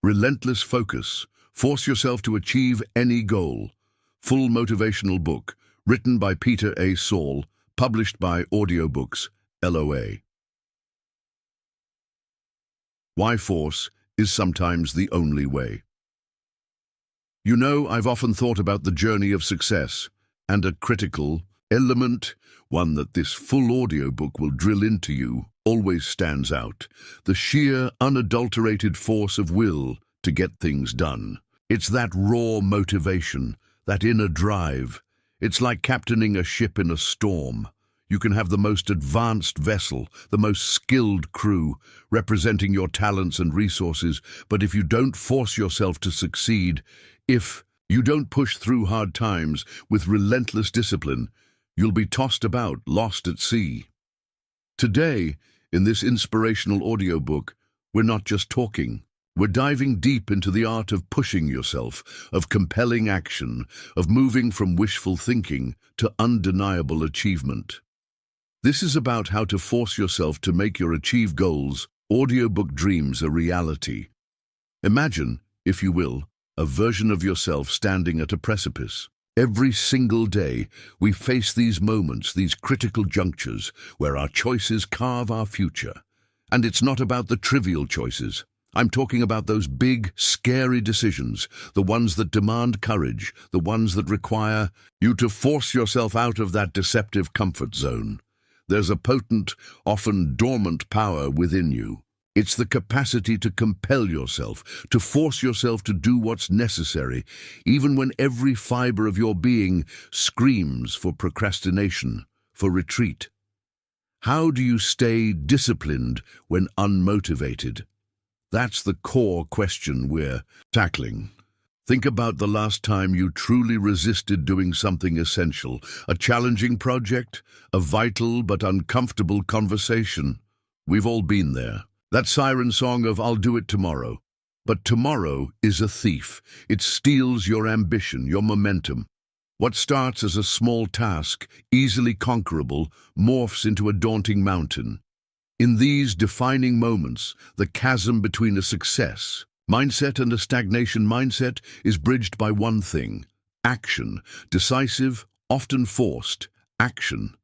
Relentless Focus. Force yourself to achieve any goal. Full motivational book, written by Peter A. Saul, published by Audiobooks, LOA. Why force is sometimes the only way. You know, I've often thought about the journey of success, and a critical element, one that this full audiobook will drill into you, always stands out: the sheer, unadulterated force of will to get things done. It's that raw motivation, that inner drive. It's like captaining a ship in a storm. You can have the most advanced vessel, the most skilled crew, representing your talents and resources, but if you don't force yourself to succeed, if you don't push through hard times with relentless discipline, you'll be tossed about, lost at sea. Today, in this inspirational audiobook, we're not just talking. We're diving deep into the art of pushing yourself, of compelling action, of moving from wishful thinking to undeniable achievement. This is about how to force yourself to make your achieved goals, audiobook dreams, a reality. Imagine, if you will, a version of yourself standing at a precipice. Every single day, we face these moments, these critical junctures, where our choices carve our future. And it's not about the trivial choices. I'm talking about those big, scary decisions, the ones that demand courage, the ones that require you to force yourself out of that deceptive comfort zone. There's a potent, often dormant power within you. It's the capacity to compel yourself, to force yourself to do what's necessary, even when every fiber of your being screams for procrastination, for retreat. How do you stay disciplined when unmotivated? That's the core question we're tackling. Think about the last time you truly resisted doing something essential, a challenging project, a vital but uncomfortable conversation. We've all been there. That siren song of "I'll do it tomorrow." But tomorrow is a thief. It steals your ambition, your momentum. What starts as a small task, easily conquerable, morphs into a daunting mountain. In these defining moments, the chasm between a success mindset and a stagnation mindset is bridged by one thing: action. Decisive, often forced, action.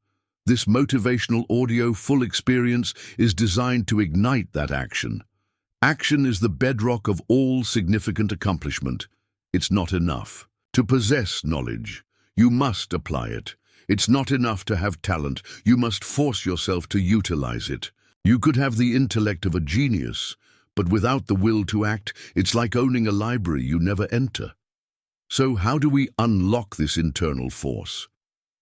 This motivational audio full experience is designed to ignite that action. Action is the bedrock of all significant accomplishment. It's not enough to possess knowledge. You must apply it. It's not enough to have talent. You must force yourself to utilize it. You could have the intellect of a genius, but without the will to act, it's like owning a library you never enter. So how do we unlock this internal force?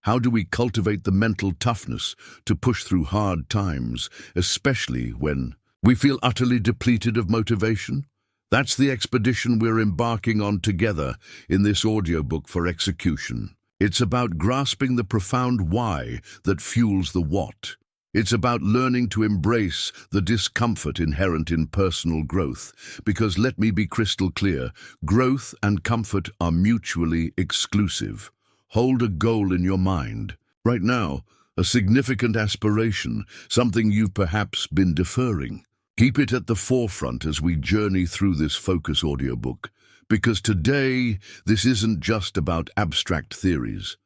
How do we cultivate the mental toughness to push through hard times, especially when we feel utterly depleted of motivation? That's the expedition we're embarking on together in this audiobook for execution. It's about grasping the profound why that fuels the what. It's about learning to embrace the discomfort inherent in personal growth, because let me be crystal clear, growth and comfort are mutually exclusive. Hold a goal in your mind. Right now, a significant aspiration, something you've perhaps been deferring. Keep it at the forefront as we journey through this focus audiobook, because today, this isn't just about abstract theories.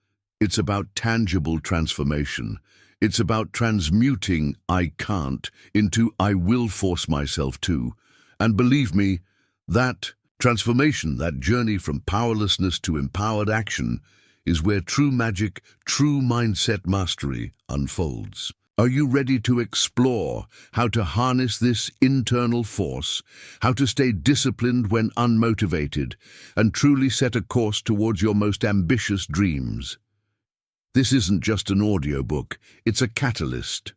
It's about tangible transformation. It's about transmuting "I can't" into "I will force myself to." And believe me, that transformation, that journey from powerlessness to empowered action, is where true magic, true mindset mastery unfolds. Are you ready to explore how to harness this internal force, how to stay disciplined when unmotivated, and truly set a course towards your most ambitious dreams? This isn't just an audiobook, it's a catalyst.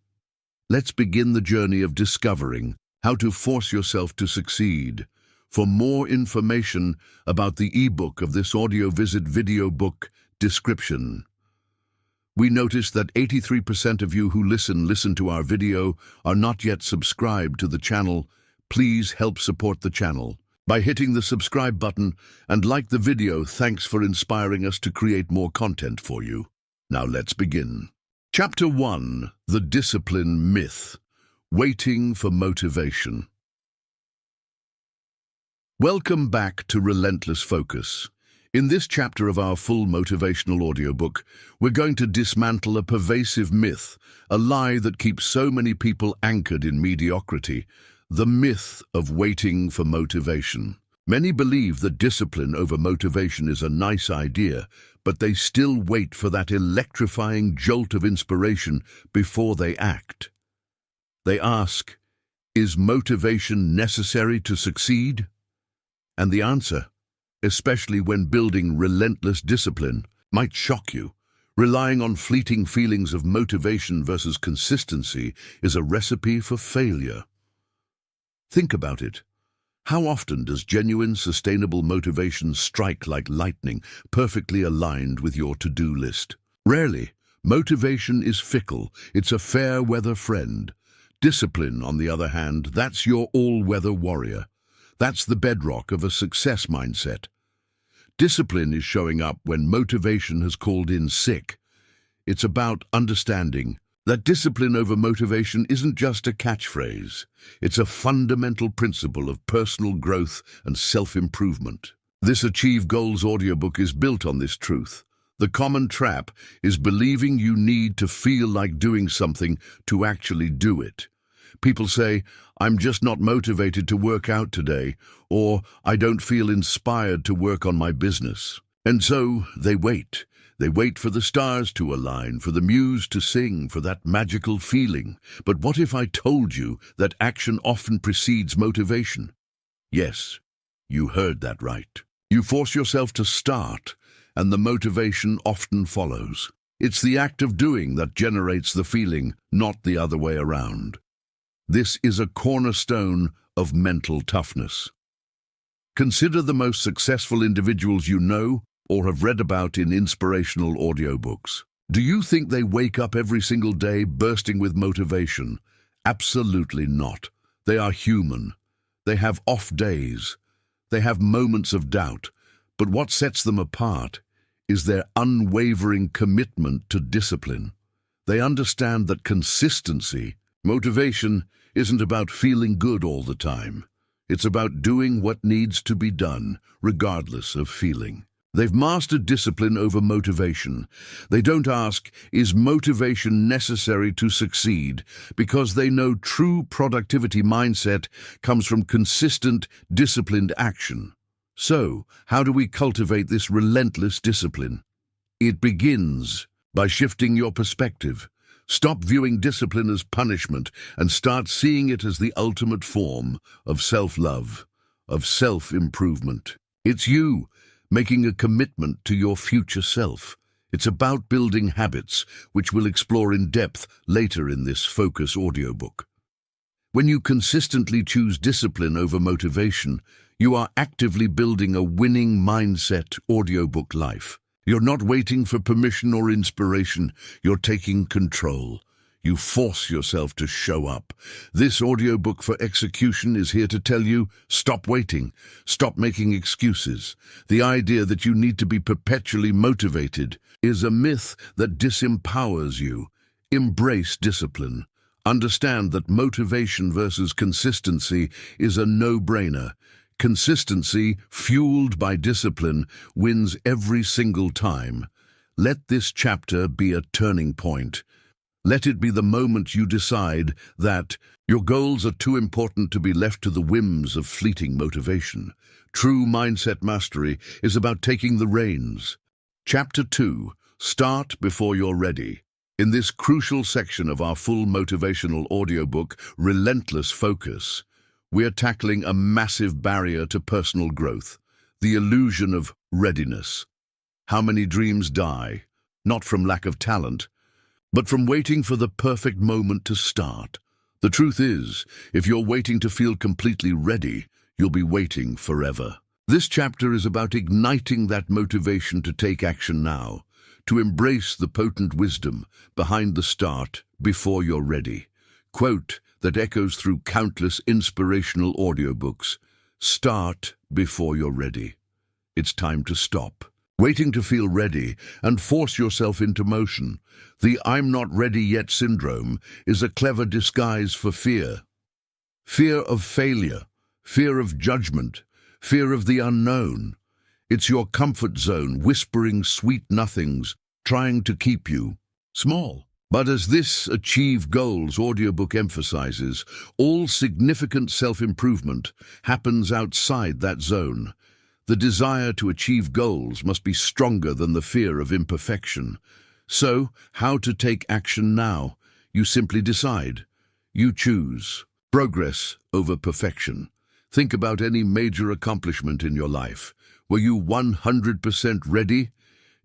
Let's begin the journey of discovering how to force yourself to succeed. For more information about the ebook of this audio, visit video book description. We noticed that 83% of you who listen to our video are not yet subscribed to the channel. Please help support the channel by hitting the subscribe button and like the video. Thanks for inspiring us to create more content for you. Now let's begin. Chapter 1: The Discipline Myth. Waiting for motivation. Welcome back to Relentless Focus. In this chapter of our full motivational audiobook, we're going to dismantle a pervasive myth, a lie that keeps so many people anchored in mediocrity, the myth of waiting for motivation. Many believe that discipline over motivation is a nice idea, but they still wait for that electrifying jolt of inspiration before they act. They ask, is motivation necessary to succeed? And the answer, especially when building relentless discipline, might shock you. Relying on fleeting feelings of motivation versus consistency is a recipe for failure. Think about it. How often does genuine, sustainable motivation strike like lightning, perfectly aligned with your to-do list? Rarely. Motivation is fickle. It's a fair-weather friend. Discipline, on the other hand, that's your all-weather warrior. That's the bedrock of a success mindset. Discipline is showing up when motivation has called in sick. It's about understanding that discipline over motivation isn't just a catchphrase. It's a fundamental principle of personal growth and self-improvement. This Achieve Goals audiobook is built on this truth. The common trap is believing you need to feel like doing something to actually do it. People say, I'm just not motivated to work out today, or I don't feel inspired to work on my business. And so they wait. They wait for the stars to align, for the muse to sing, for that magical feeling. But what if I told you that action often precedes motivation? Yes, you heard that right. You force yourself to start, and the motivation often follows. It's the act of doing that generates the feeling, not the other way around. This is a cornerstone of mental toughness. Consider the most successful individuals you know or have read about in inspirational audiobooks. Do you think they wake up every single day bursting with motivation? Absolutely not. They are human. They have off days. They have moments of doubt. But what sets them apart is their unwavering commitment to discipline. They understand that motivation isn't about feeling good all the time. It's about doing what needs to be done, regardless of feeling. They've mastered discipline over motivation. They don't ask, is motivation necessary to succeed? Because they know true productivity mindset comes from consistent, disciplined action. So, how do we cultivate this relentless discipline? It begins by shifting your perspective. Stop viewing discipline as punishment and start seeing it as the ultimate form of self-love, of self-improvement. It's you making a commitment to your future self. It's about building habits, which we'll explore in depth later in this Focus audiobook. When you consistently choose discipline over motivation, you are actively building a winning mindset audiobook life. You're not waiting for permission or inspiration. You're taking control. You force yourself to show up. This audiobook for execution is here to tell you, stop waiting. Stop making excuses. The idea that you need to be perpetually motivated is a myth that disempowers you. Embrace discipline. Understand that motivation versus consistency is a no-brainer. Consistency, fueled by discipline, wins every single time. Let this chapter be a turning point. Let it be the moment you decide that your goals are too important to be left to the whims of fleeting motivation. True mindset mastery is about taking the reins. Chapter 2. Start before you're ready. In this crucial section of our full motivational audiobook, Relentless Focus, we are tackling a massive barrier to personal growth, the illusion of readiness. How many dreams die, not from lack of talent, but from waiting for the perfect moment to start. The truth is, if you're waiting to feel completely ready, you'll be waiting forever. This chapter is about igniting that motivation to take action now, to embrace the potent wisdom behind the start before you're ready. Quote that echoes through countless inspirational audiobooks. Start before you're ready. It's time to stop waiting to feel ready and force yourself into motion. The I'm not ready yet syndrome is a clever disguise for fear. Fear of failure, fear of judgment, fear of the unknown. It's your comfort zone whispering sweet nothings, trying to keep you small. But as this Achieve Goals audiobook emphasizes, all significant self-improvement happens outside that zone. The desire to achieve goals must be stronger than the fear of imperfection. So, how to take action now? You simply decide. You choose progress over perfection. Think about any major accomplishment in your life. Were you 100% ready?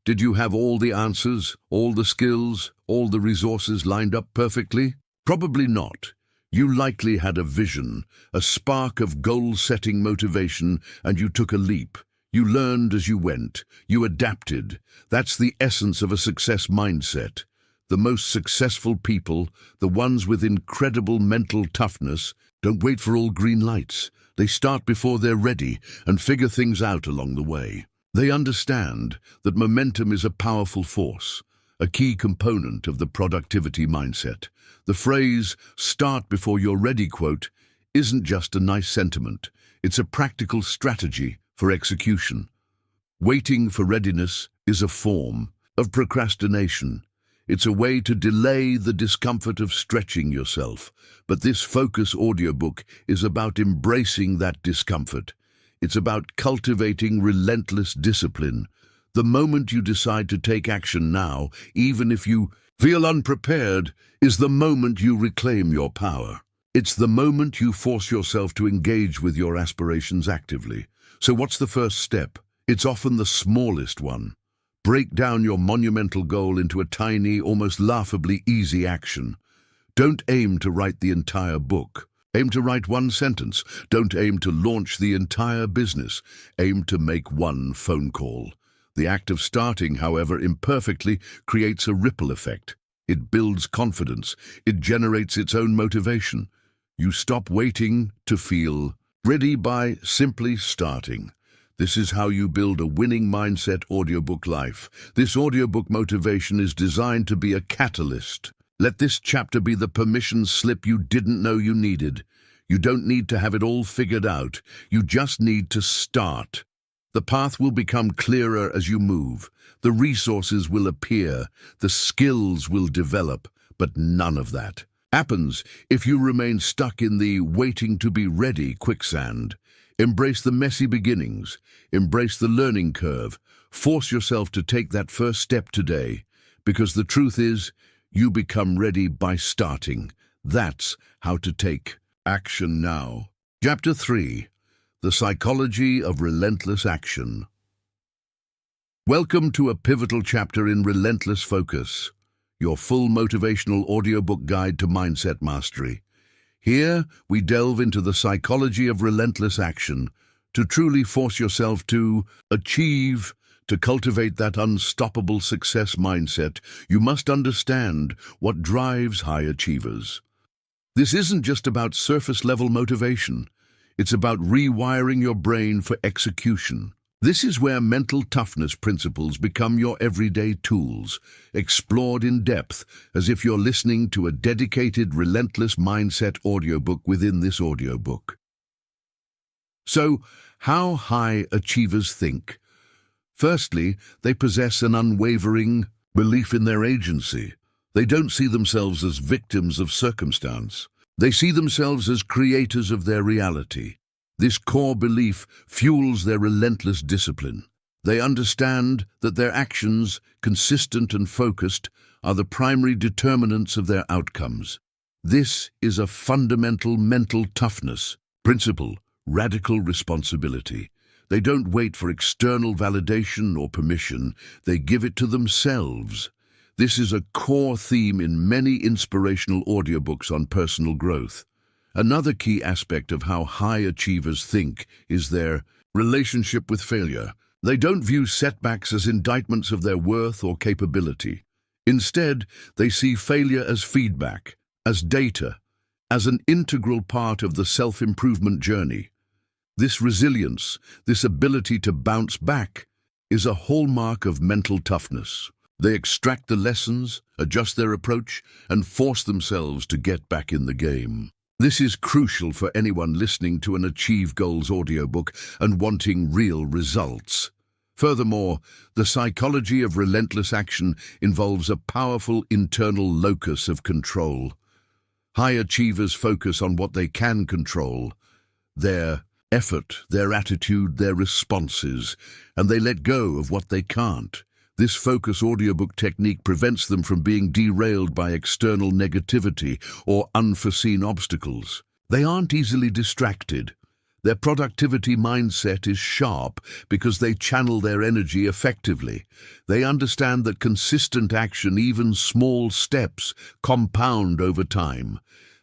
Did you have all the answers, all the skills, all the resources lined up perfectly? Probably not. You likely had a vision, a spark of goal-setting motivation, and you took a leap. You learned as you went. You adapted. That's the essence of a success mindset. The most successful people, the ones with incredible mental toughness, don't wait for all green lights. They start before they're ready and figure things out along the way. They understand that momentum is a powerful force, a key component of the productivity mindset. The phrase, "start before you're ready," quote, isn't just a nice sentiment. It's a practical strategy for execution. Waiting for readiness is a form of procrastination. It's a way to delay the discomfort of stretching yourself. But this Focus audiobook is about embracing that discomfort. It's about cultivating relentless discipline. The moment you decide to take action now, even if you feel unprepared, is the moment you reclaim your power. It's the moment you force yourself to engage with your aspirations actively. So what's the first step? It's often the smallest one. Break down your monumental goal into a tiny, almost laughably easy action. Don't aim to write the entire book. Aim to write one sentence. Don't aim to launch the entire business. Aim to make one phone call. The act of starting, however imperfectly, creates a ripple effect. It builds confidence. It generates its own motivation. You stop waiting to feel ready by simply starting. This is how you build a winning mindset audiobook life. This audiobook motivation is designed to be a catalyst. Let this chapter be the permission slip you didn't know you needed. You don't need to have it all figured out. You just need to start. The path will become clearer as you move. The resources will appear. The skills will develop. But none of that happens if you remain stuck in the waiting to be ready quicksand. Embrace the messy beginnings. Embrace the learning curve. Force yourself to take that first step today. Because the truth is, you become ready by starting. That's how to take action now. Chapter 3. The Psychology of Relentless Action. Welcome to a pivotal chapter in Relentless Focus, your full motivational audiobook guide to mindset mastery. Here, we delve into the psychology of relentless action. To truly force yourself to achieve, to cultivate that unstoppable success mindset, you must understand what drives high achievers. This isn't just about surface-level motivation. It's about rewiring your brain for execution. This is where mental toughness principles become your everyday tools, explored in depth as if you're listening to a dedicated relentless mindset audiobook within this audiobook. So, how high achievers think? Firstly, they possess an unwavering belief in their agency. They don't see themselves as victims of circumstance. They see themselves as creators of their reality. This core belief fuels their relentless discipline. They understand that their actions, consistent and focused, are the primary determinants of their outcomes. This is a fundamental mental toughness principle, radical responsibility. They don't wait for external validation or permission. They give it to themselves. This is a core theme in many inspirational audiobooks on personal growth. Another key aspect of how high achievers think is their relationship with failure. They don't view setbacks as indictments of their worth or capability. Instead, they see failure as feedback, as data, as an integral part of the self-improvement journey. This resilience, this ability to bounce back, is a hallmark of mental toughness. They extract the lessons, adjust their approach, and force themselves to get back in the game. This is crucial for anyone listening to an Achieve Goals audiobook and wanting real results. Furthermore, the psychology of relentless action involves a powerful internal locus of control. High achievers focus on what they can control, their effort, their attitude, their responses, and they let go of what they can't. This focus audiobook technique prevents them from being derailed by external negativity or unforeseen obstacles. They aren't easily distracted. Their productivity mindset is sharp because they channel their energy effectively. They understand that consistent action, even small steps, compound over time.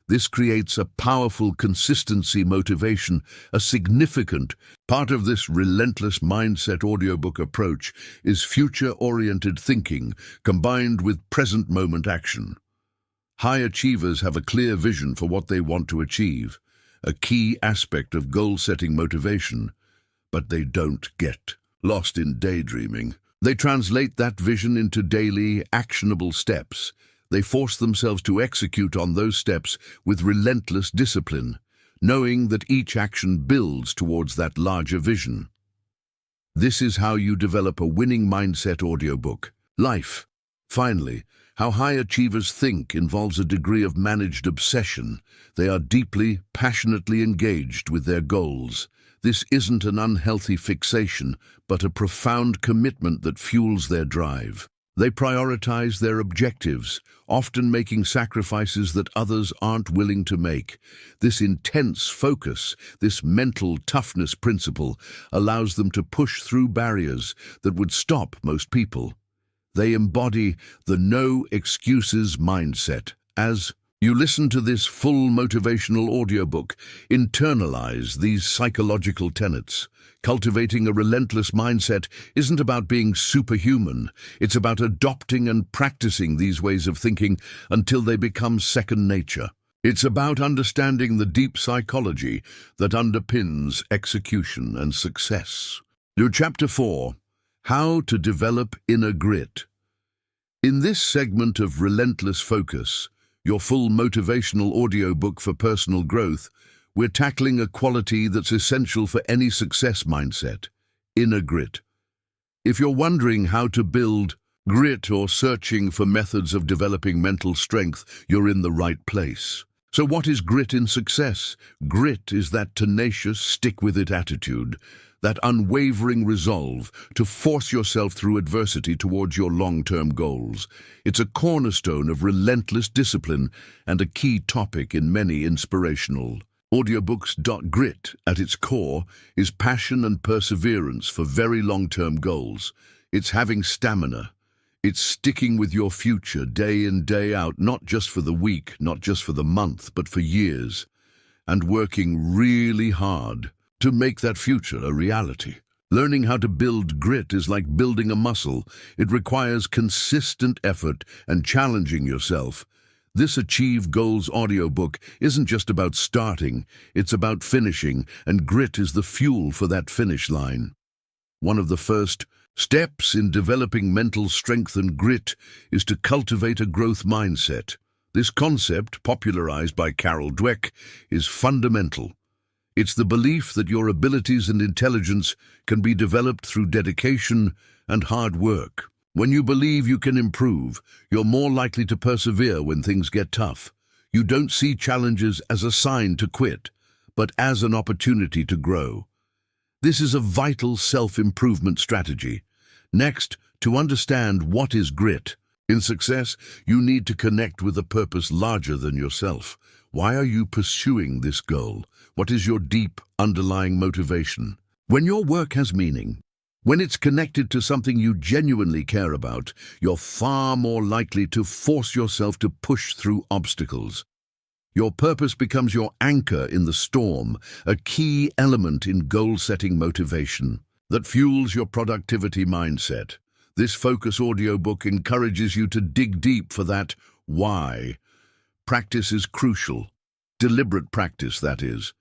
This creates a powerful consistency motivation. A significant part of this relentless mindset audiobook approach is future-oriented thinking combined with present-moment action. High achievers have a clear vision for what they want to achieve, a key aspect of goal-setting motivation, but they don't get lost in daydreaming. They translate that vision into daily, actionable steps. They force themselves to execute on those steps with relentless discipline, knowing that each action builds towards that larger vision. This is how you develop a winning mindset audiobook. Life. Finally, how high achievers think involves a degree of managed obsession. They are deeply, passionately engaged with their goals. This isn't an unhealthy fixation, but a profound commitment that fuels their drive. They prioritize their objectives, often making sacrifices that others aren't willing to make. This intense focus, this mental toughness principle, allows them to push through barriers that would stop most people. They embody the no excuses mindset. As you listen to this full motivational audiobook, internalize these psychological tenets. Cultivating a relentless mindset isn't about being superhuman. It's about adopting and practicing these ways of thinking until they become second nature. It's about understanding the deep psychology that underpins execution and success. New Chapter 4, How to Develop Inner Grit. In this segment of Relentless Focus, your full motivational audiobook for personal growth, we're tackling a quality that's essential for any success mindset: inner grit. If you're wondering how to build grit or searching for methods of developing mental strength, you're in the right place. So what is grit in success? Grit is that tenacious, stick-with-it attitude, that unwavering resolve to force yourself through adversity towards your long-term goals. It's a cornerstone of relentless discipline and a key topic in many inspirational audiobooks. Grit, at its core, is passion and perseverance for very long-term goals. It's having stamina. It's sticking with your future day in, day out, not just for the week, not just for the month, but for years, and working really hard to make that future a reality. Learning how to build grit is like building a muscle. It requires consistent effort and challenging yourself. This Achieve Goals audiobook isn't just about starting, it's about finishing, and grit is the fuel for that finish line. One of the first steps in developing mental strength and grit is to cultivate a growth mindset. This concept, popularized by Carol Dweck, is fundamental. It's the belief that your abilities and intelligence can be developed through dedication and hard work. When you believe you can improve, you're more likely to persevere when things get tough. You don't see challenges as a sign to quit, but as an opportunity to grow. This is a vital self-improvement strategy. Next, to understand what is grit. In success, you need to connect with a purpose larger than yourself. Why are you pursuing this goal? What is your deep, underlying motivation? When your work has meaning, when it's connected to something you genuinely care about, you're far more likely to force yourself to push through obstacles. Your purpose becomes your anchor in the storm, a key element in goal-setting motivation that fuels your productivity mindset. This focus audiobook encourages you to dig deep for that why. Practice is crucial. Deliberate practice, that is.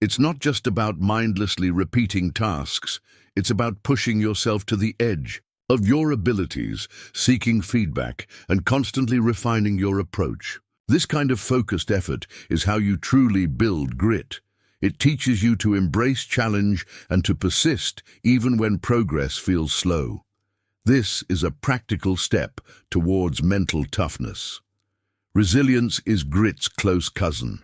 It's not just about mindlessly repeating tasks. It's about pushing yourself to the edge of your abilities, seeking feedback, and constantly refining your approach. This kind of focused effort is how you truly build grit. It teaches you to embrace challenge and to persist even when progress feels slow. This is a practical step towards mental toughness. Resilience is grit's close cousin.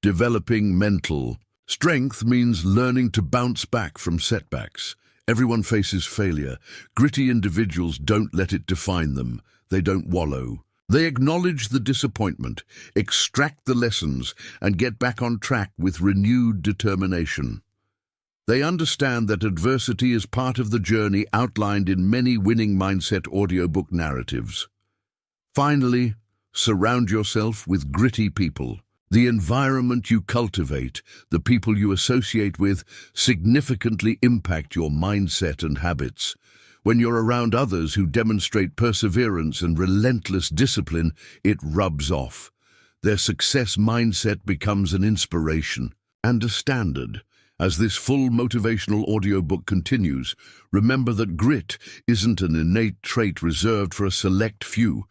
Developing mental strength means learning to bounce back from setbacks. Everyone faces failure. Gritty individuals don't let it define them. They don't wallow. They acknowledge the disappointment, extract the lessons, and get back on track with renewed determination. They understand that adversity is part of the journey outlined in many winning mindset audiobook narratives. Finally, surround yourself with gritty people. The environment you cultivate, the people you associate with, significantly impact your mindset and habits. When you're around others who demonstrate perseverance and relentless discipline, it rubs off. Their success mindset becomes an inspiration and a standard. As this full motivational audiobook continues, remember that grit isn't an innate trait reserved for a select few.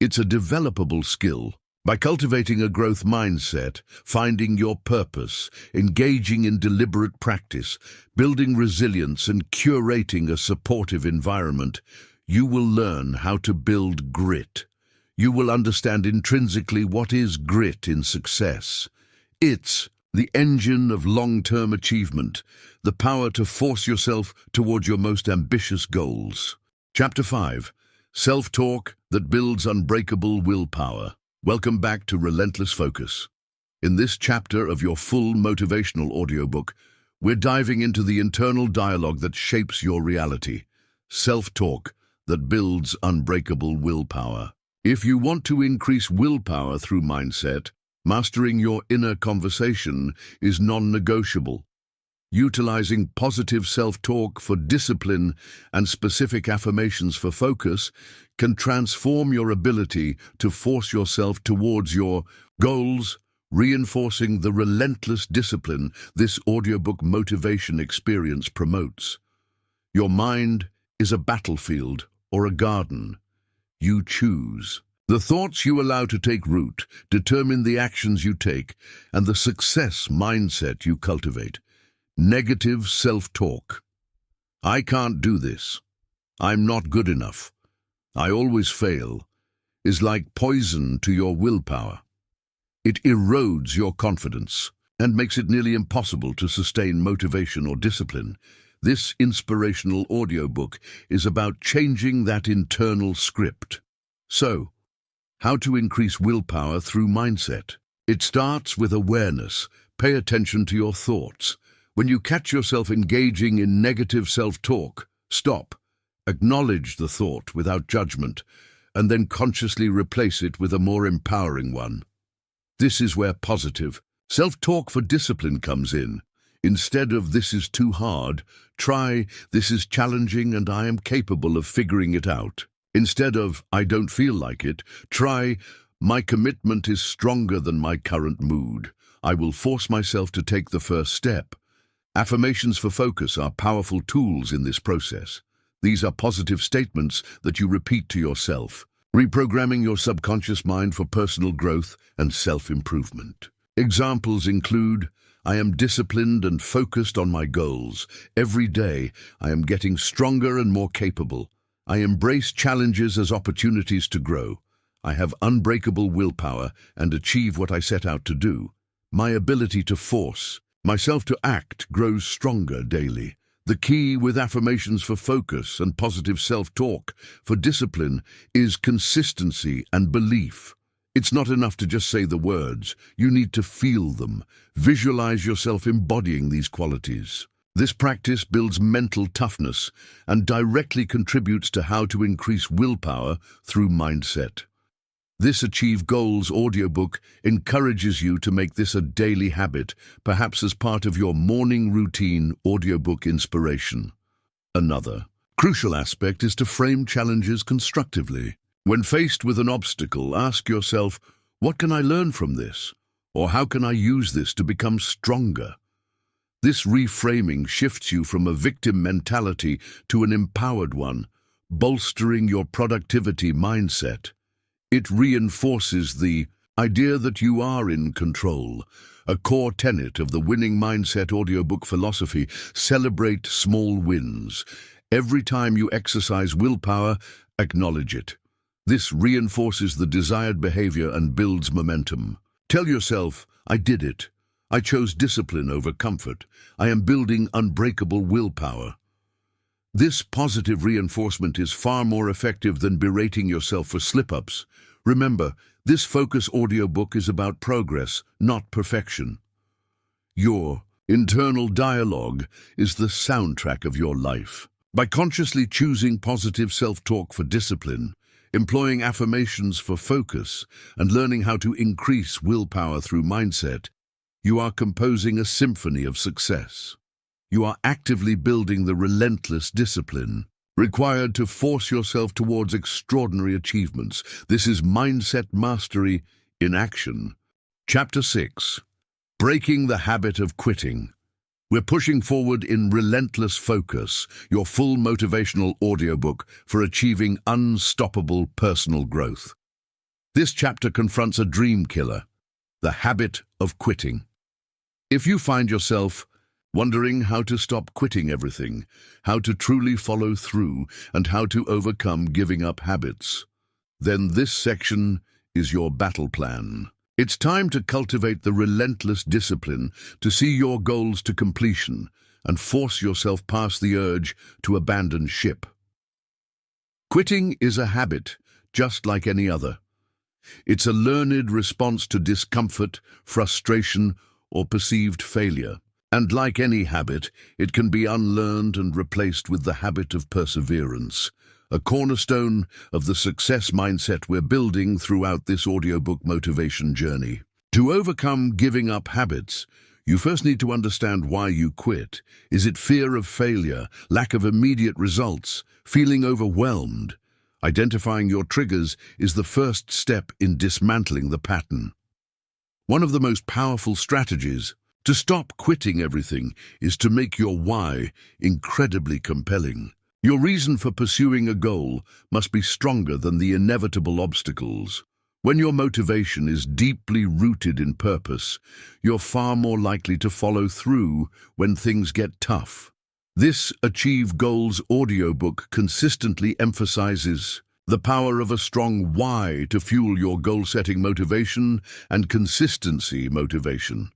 It's a developable skill. By cultivating a growth mindset, finding your purpose, engaging in deliberate practice, building resilience and curating a supportive environment, you will learn how to build grit. You will understand intrinsically what is grit in success. It's the engine of long-term achievement, the power to force yourself towards your most ambitious goals. Chapter 5. Self-talk that builds unbreakable willpower. Welcome back to Relentless Focus. In this chapter of your full motivational audiobook, we're diving into the internal dialogue that shapes your reality. Self-talk that builds unbreakable willpower. If you want to increase willpower through mindset, mastering your inner conversation is non-negotiable. Utilizing positive self-talk for discipline and specific affirmations for focus can transform your ability to force yourself towards your goals, reinforcing the relentless discipline this audiobook motivation experience promotes. Your mind is a battlefield or a garden. You choose. The thoughts you allow to take root determine the actions you take and the success mindset you cultivate. Negative self-talk. I can't do this. I'm not good enough. I always fail, is like poison to your willpower. It erodes your confidence and makes it nearly impossible to sustain motivation or discipline. This inspirational audiobook is about changing that internal script. So, how to increase willpower through mindset? It starts with awareness. Pay attention to your thoughts. When you catch yourself engaging in negative self-talk, stop. Acknowledge the thought without judgment, and then consciously replace it with a more empowering one. This is where positive self-talk for discipline comes in. Instead of "this is too hard," try "this is challenging and I am capable of figuring it out." Instead of "I don't feel like it," try "my commitment is stronger than my current mood. I will force myself to take the first step." Affirmations for focus are powerful tools in this process. These are positive statements that you repeat to yourself, reprogramming your subconscious mind for personal growth and self-improvement. Examples include, "I am disciplined and focused on my goals. Every day, I am getting stronger and more capable. I embrace challenges as opportunities to grow. I have unbreakable willpower and achieve what I set out to do. My ability to force myself to act grows stronger daily." The key with affirmations for focus and positive self-talk for discipline is consistency and belief. It's not enough to just say the words. You need to feel them. Visualize yourself embodying these qualities. This practice builds mental toughness and directly contributes to how to increase willpower through mindset. This Achieve Goals audiobook encourages you to make this a daily habit, perhaps as part of your morning routine audiobook inspiration. Another crucial aspect is to frame challenges constructively. When faced with an obstacle, ask yourself, "What can I learn from this?" Or "How can I use this to become stronger?" This reframing shifts you from a victim mentality to an empowered one, bolstering your productivity mindset. It reinforces the idea that you are in control. A core tenet of the winning mindset audiobook philosophy: celebrate small wins. Every time you exercise willpower, acknowledge it. This reinforces the desired behavior and builds momentum. Tell yourself, I did it. I chose discipline over comfort. I am building unbreakable willpower. This positive reinforcement is far more effective than berating yourself for slip-ups. Remember, this Focus audiobook is about progress, not perfection. Your internal dialogue is the soundtrack of your life. By consciously choosing positive self-talk for discipline, employing affirmations for focus, and learning how to increase willpower through mindset, you are composing a symphony of success. You are actively building the relentless discipline required to force yourself towards extraordinary achievements. This is mindset mastery in action. Chapter 6. Breaking the habit of quitting. We're pushing forward in Relentless Focus, your full motivational audiobook for achieving unstoppable personal growth. This chapter confronts a dream killer, the habit of quitting. If you find yourself wondering how to stop quitting everything, how to truly follow through, and how to overcome giving up habits, then this section is your battle plan. It's time to cultivate the relentless discipline to see your goals to completion and force yourself past the urge to abandon ship. Quitting is a habit, just like any other. It's a learned response to discomfort, frustration, or perceived failure. And like any habit, it can be unlearned and replaced with the habit of perseverance, a cornerstone of the success mindset we're building throughout this audiobook motivation journey. To overcome giving up habits, you first need to understand why you quit. Is it fear of failure, lack of immediate results, feeling overwhelmed? Identifying your triggers is the first step in dismantling the pattern. One of the most powerful strategies to stop quitting everything is to make your why incredibly compelling. Your reason for pursuing a goal must be stronger than the inevitable obstacles. When your motivation is deeply rooted in purpose, you're far more likely to follow through when things get tough. This Achieve Goals audiobook consistently emphasizes the power of a strong why to fuel your goal-setting motivation and consistency motivation.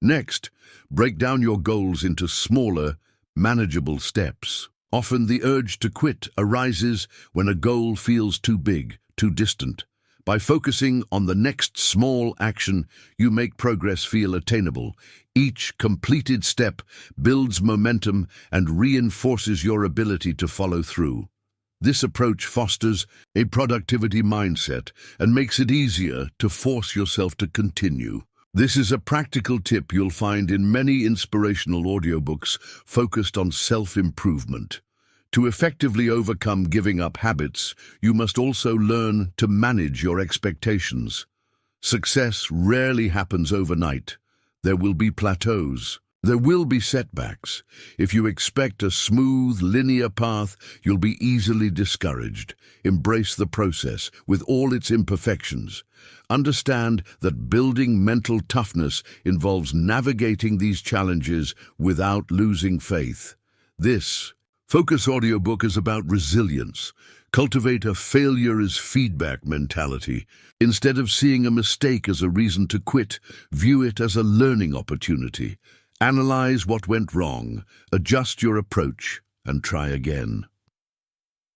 Next, break down your goals into smaller, manageable steps. Often the urge to quit arises when a goal feels too big, too distant. By focusing on the next small action, you make progress feel attainable. Each completed step builds momentum and reinforces your ability to follow through. This approach fosters a productivity mindset and makes it easier to force yourself to continue. This is a practical tip you'll find in many inspirational audiobooks focused on self-improvement. To effectively overcome giving up habits, you must also learn to manage your expectations. Success rarely happens overnight. There will be plateaus. There will be setbacks. If you expect a smooth, linear path, you'll be easily discouraged. Embrace the process with all its imperfections. Understand that building mental toughness involves navigating these challenges without losing faith. This Focus audiobook is about resilience. Cultivate a failure is feedback mentality. Instead of seeing a mistake as a reason to quit, view it as a learning opportunity. Analyze what went wrong, adjust your approach, and try again.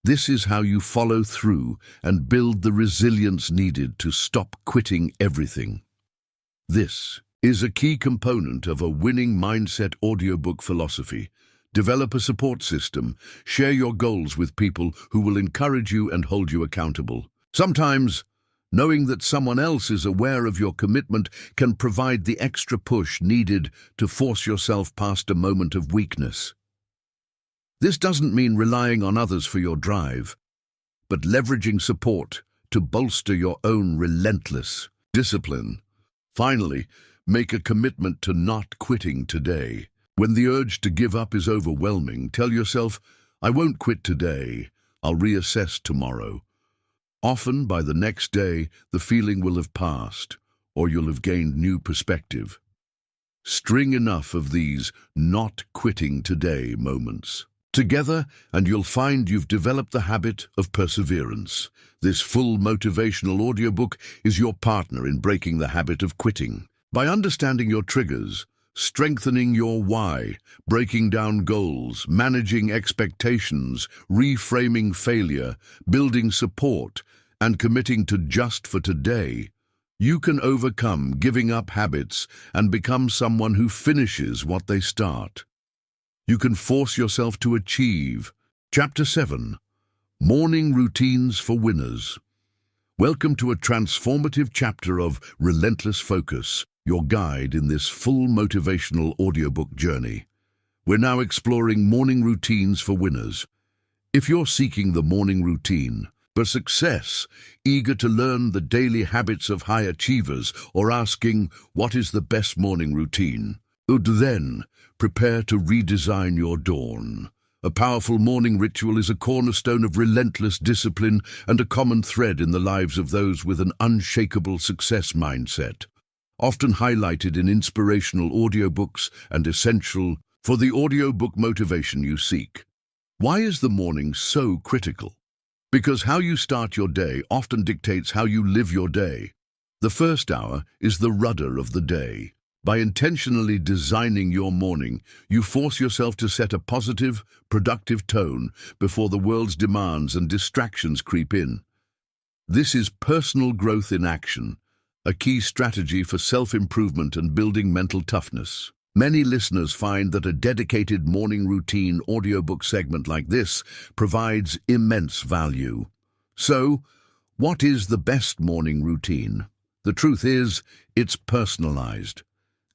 This is how you follow through and build the resilience needed to stop quitting everything. This is a key component of a winning mindset audiobook philosophy. Develop a support system. Share your goals with people who will encourage you and hold you accountable. Sometimes, knowing that someone else is aware of your commitment can provide the extra push needed to force yourself past a moment of weakness. This doesn't mean relying on others for your drive, but leveraging support to bolster your own relentless discipline. Finally, make a commitment to not quitting today. When the urge to give up is overwhelming, tell yourself, I won't quit today, I'll reassess tomorrow. Often, by the next day, the feeling will have passed. or you'll have gained new perspective. String enough of these "not quitting today" moments together, and you'll find you've developed the habit of perseverance. This full motivational audiobook is your partner in breaking the habit of quitting. By understanding your triggers, strengthening your why, breaking down goals, managing expectations, reframing failure, building support, and committing to just for today, you can overcome giving up habits and become someone who finishes what they start. You can force yourself to achieve. Chapter 7. Morning Routines for Winners. Welcome to a transformative chapter of Relentless Focus, your guide in this full motivational audiobook journey. We're now exploring morning routines for winners. If you're seeking the morning routine for success, eager to learn the daily habits of high achievers, or asking, what is the best morning routine? Then prepare to redesign your dawn. A powerful morning ritual is a cornerstone of relentless discipline and a common thread in the lives of those with an unshakable success mindset, often highlighted in inspirational audiobooks and essential for the audiobook motivation you seek. Why is the morning so critical? Because how you start your day often dictates how you live your day. The first hour is the rudder of the day. By intentionally designing your morning, you force yourself to set a positive, productive tone before the world's demands and distractions creep in. This is personal growth in action, a key strategy for self-improvement and building mental toughness. Many listeners find that a dedicated morning routine audiobook segment like this provides immense value. So, what is the best morning routine? The truth is, it's personalized.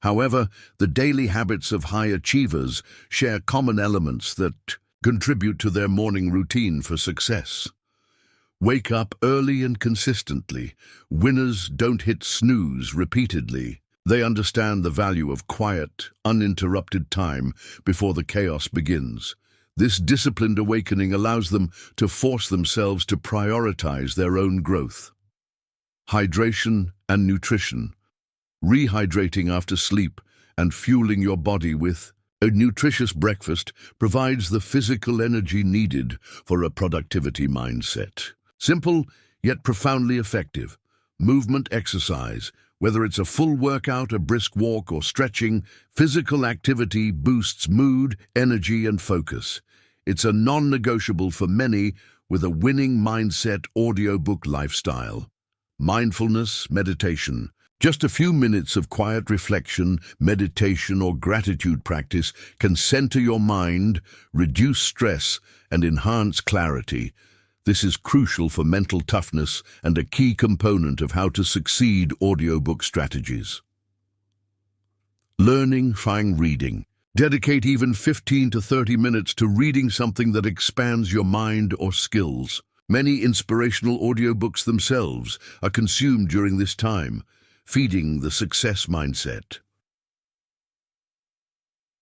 However, the daily habits of high achievers share common elements that contribute to their morning routine for success. Wake up early and consistently. Winners don't hit snooze repeatedly. They understand the value of quiet, uninterrupted time before the chaos begins. This disciplined awakening allows them to force themselves to prioritize their own growth. Hydration and nutrition. Rehydrating after sleep and fueling your body with a nutritious breakfast provides the physical energy needed for a productivity mindset. Simple, yet profoundly effective. Movement exercise. Whether it's a full workout, a brisk walk, or stretching, physical activity boosts mood, energy, and focus. It's a non-negotiable for many with a winning mindset audiobook lifestyle. Mindfulness, meditation. Just a few minutes of quiet reflection, meditation, or gratitude practice can center your mind, reduce stress, and enhance clarity. This is crucial for mental toughness and a key component of how to succeed audiobook strategies. Learning by reading. Dedicate even 15 to 30 minutes to reading something that expands your mind or skills. Many inspirational audiobooks themselves are consumed during this time, feeding the success mindset.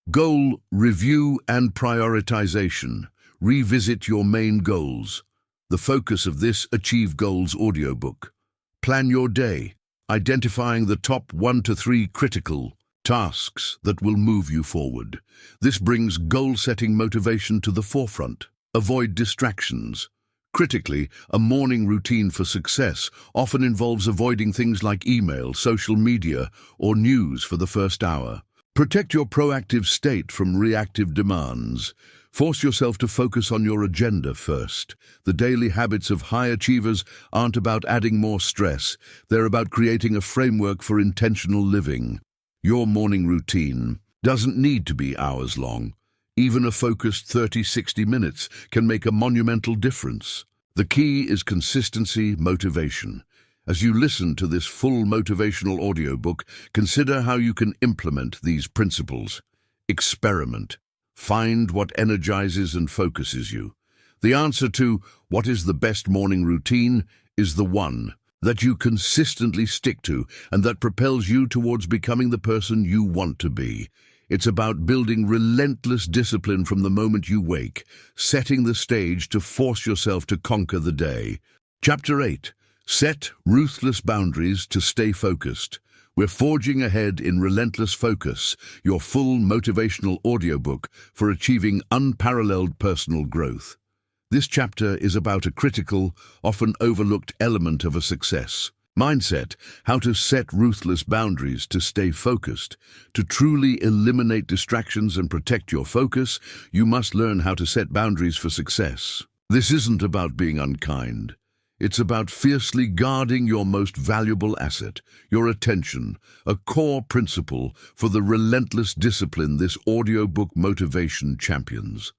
Goal, review, and prioritization. Revisit your main goals. The focus of this Achieve Goals audiobook. Plan your day, identifying the top 1 to 3 critical tasks that will move you forward. This brings goal-setting motivation to the forefront. Avoid distractions. Critically, a morning routine for success often involves avoiding things like email, social media, or news for the first hour. Protect your proactive state from reactive demands. Force yourself to focus on your agenda first. The daily habits of high achievers aren't about adding more stress. They're about creating a framework for intentional living. Your morning routine doesn't need to be hours long. Even a focused 30-60 minutes can make a monumental difference. The key is consistency, motivation. As you listen to this full motivational audiobook, consider how you can implement these principles. Experiment. Find what energizes and focuses you. The answer to what is the best morning routine is the one that you consistently stick to and that propels you towards becoming the person you want to be. It's about building relentless discipline from the moment you wake, setting the stage to force yourself to conquer the day. Chapter 8. Set ruthless boundaries to stay focused. We're forging ahead in Relentless Focus, your full motivational audiobook for achieving unparalleled personal growth. This chapter is about a critical, often overlooked element of a success. Mindset, how to set ruthless boundaries to stay focused. To truly eliminate distractions and protect your focus, you must learn how to set boundaries for success. This isn't about being unkind. It's about fiercely guarding your most valuable asset, your attention, a core principle for the relentless discipline this audiobook motivation champions.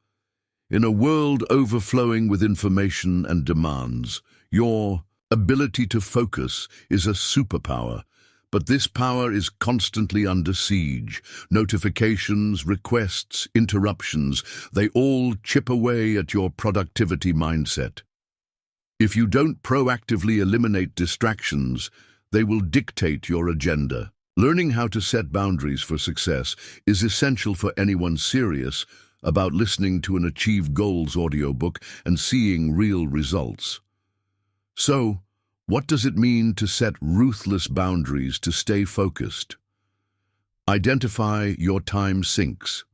In a world overflowing with information and demands, your ability to focus is a superpower, but this power is constantly under siege. Notifications, requests, interruptions, they all chip away at your productivity mindset. If you don't proactively eliminate distractions, they will dictate your agenda. Learning how to set boundaries for success is essential for anyone serious about listening to an Achieve Goals audiobook and seeing real results. So, what does it mean to set ruthless boundaries to stay focused? Identify your time sinks.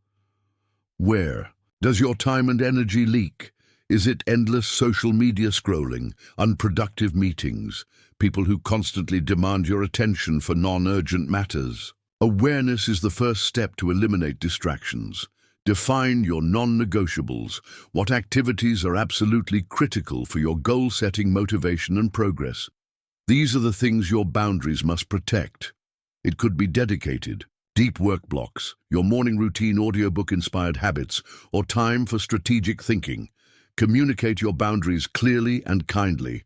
Where does your time and energy leak? Is it endless social media scrolling, unproductive meetings, people who constantly demand your attention for non-urgent matters? Awareness is the first step to eliminate distractions. Define your non-negotiables. What activities are absolutely critical for your goal-setting, motivation, and progress? These are the things your boundaries must protect. It could be dedicated, deep work blocks, your morning routine audiobook-inspired habits, or time for strategic thinking. Communicate your boundaries clearly and kindly.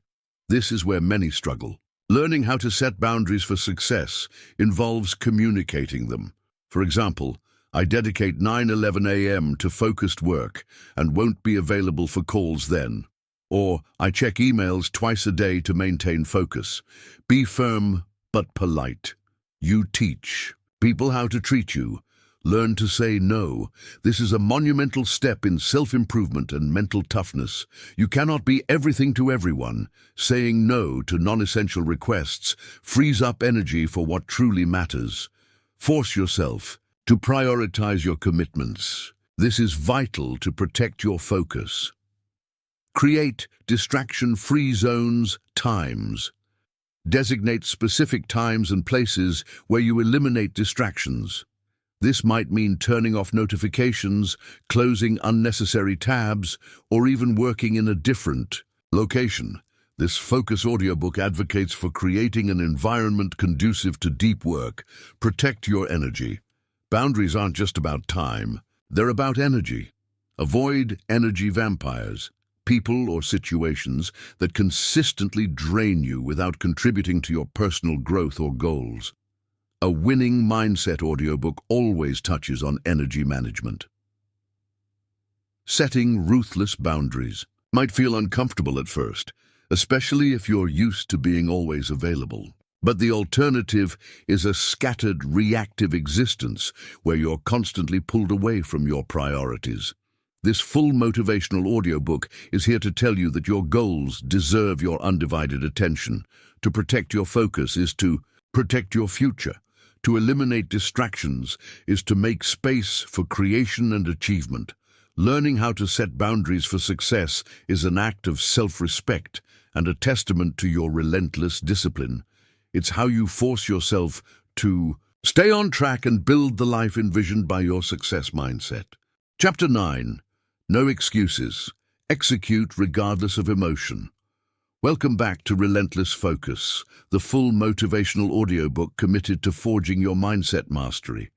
This is where many struggle. Learning how to set boundaries for success involves communicating them. For example, I dedicate 9:11 a.m. to focused work and won't be available for calls then. Or, I check emails twice a day to maintain focus. Be firm but polite. You teach people how to treat you. Learn to say no. This is a monumental step in self-improvement and mental toughness. You cannot be everything to everyone. Saying no to non-essential requests frees up energy for what truly matters. Force yourself to prioritize your commitments. This is vital to protect your focus. Create distraction-free zones, times. Designate specific times and places where you eliminate distractions. This might mean turning off notifications, closing unnecessary tabs, or even working in a different location. This Focus audiobook advocates for creating an environment conducive to deep work. Protect your energy. Boundaries aren't just about time, they're about energy. Avoid energy vampires, people or situations that consistently drain you without contributing to your personal growth or goals. A winning mindset audiobook always touches on energy management. Setting ruthless boundaries might feel uncomfortable at first, especially if you're used to being always available. But the alternative is a scattered, reactive existence where you're constantly pulled away from your priorities. This full motivational audiobook is here to tell you that your goals deserve your undivided attention. To protect your focus is to protect your future. To eliminate distractions is to make space for creation and achievement. Learning how to set boundaries for success is an act of self-respect and a testament to your relentless discipline. It's how you force yourself to stay on track and build the life envisioned by your success mindset. Chapter 9. No excuses. Execute regardless of emotion. Welcome back to Relentless Focus, the full motivational audiobook committed to forging your mindset mastery.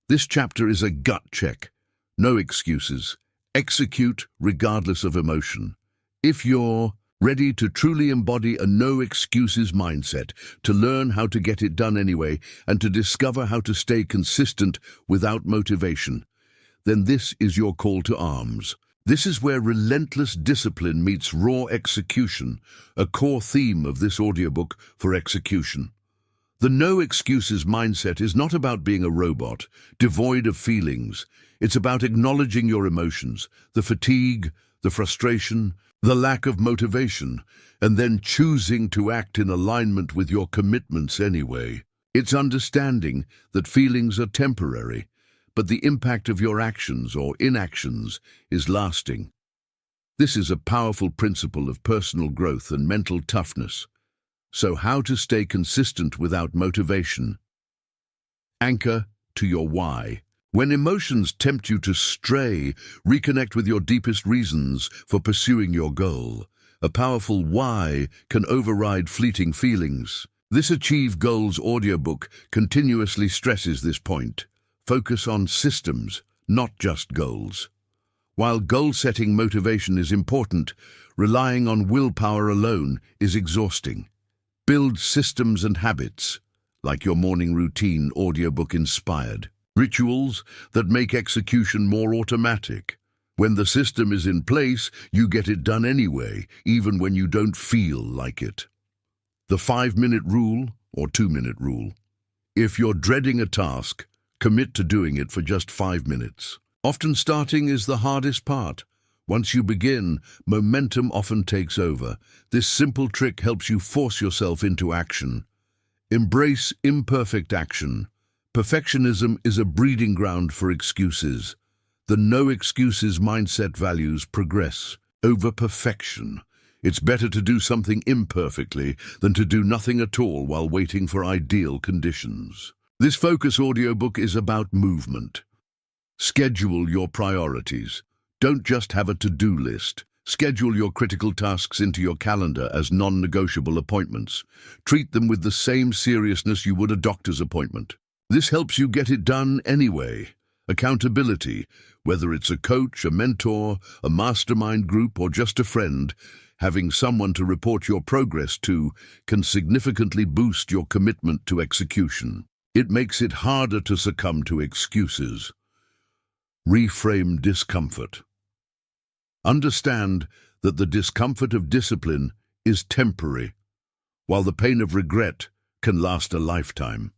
This chapter is a gut check. No excuses. Execute regardless of emotion. If you're ready to truly embody a no-excuses mindset, to learn how to get it done anyway, and to discover how to stay consistent without motivation, then this is your call to arms. This is where relentless discipline meets raw execution, a core theme of this audiobook for execution. The no-excuses mindset is not about being a robot, devoid of feelings. It's about acknowledging your emotions, the fatigue, the frustration, the lack of motivation, and then choosing to act in alignment with your commitments anyway. It's understanding that feelings are temporary, but the impact of your actions or inactions is lasting. This is a powerful principle of personal growth and mental toughness. So how to stay consistent without motivation? Anchor to your why. When emotions tempt you to stray, reconnect with your deepest reasons for pursuing your goal. A powerful why can override fleeting feelings. This Achieve Goals audiobook continuously stresses this point. Focus on systems, not just goals. While goal-setting motivation is important, relying on willpower alone is exhausting. Build systems and habits, like your morning routine audiobook inspired. Rituals that make execution more automatic. When the system is in place, you get it done anyway, even when you don't feel like it. The 5-minute rule or 2-minute rule. If you're dreading a task, commit to doing it for just 5 minutes. Often starting is the hardest part. Once you begin, momentum often takes over. This simple trick helps you force yourself into action. Embrace imperfect action. Perfectionism is a breeding ground for excuses. The no excuses mindset values progress over perfection. It's better to do something imperfectly than to do nothing at all while waiting for ideal conditions. This Focus audiobook is about movement. Schedule your priorities. Don't just have a to-do list. Schedule your critical tasks into your calendar as non-negotiable appointments. Treat them with the same seriousness you would a doctor's appointment. This helps you get it done anyway. Accountability, whether it's a coach, a mentor, a mastermind group, or just a friend, having someone to report your progress to can significantly boost your commitment to execution. It makes it harder to succumb to excuses. Reframe discomfort. Understand that the discomfort of discipline is temporary, while the pain of regret can last a lifetime.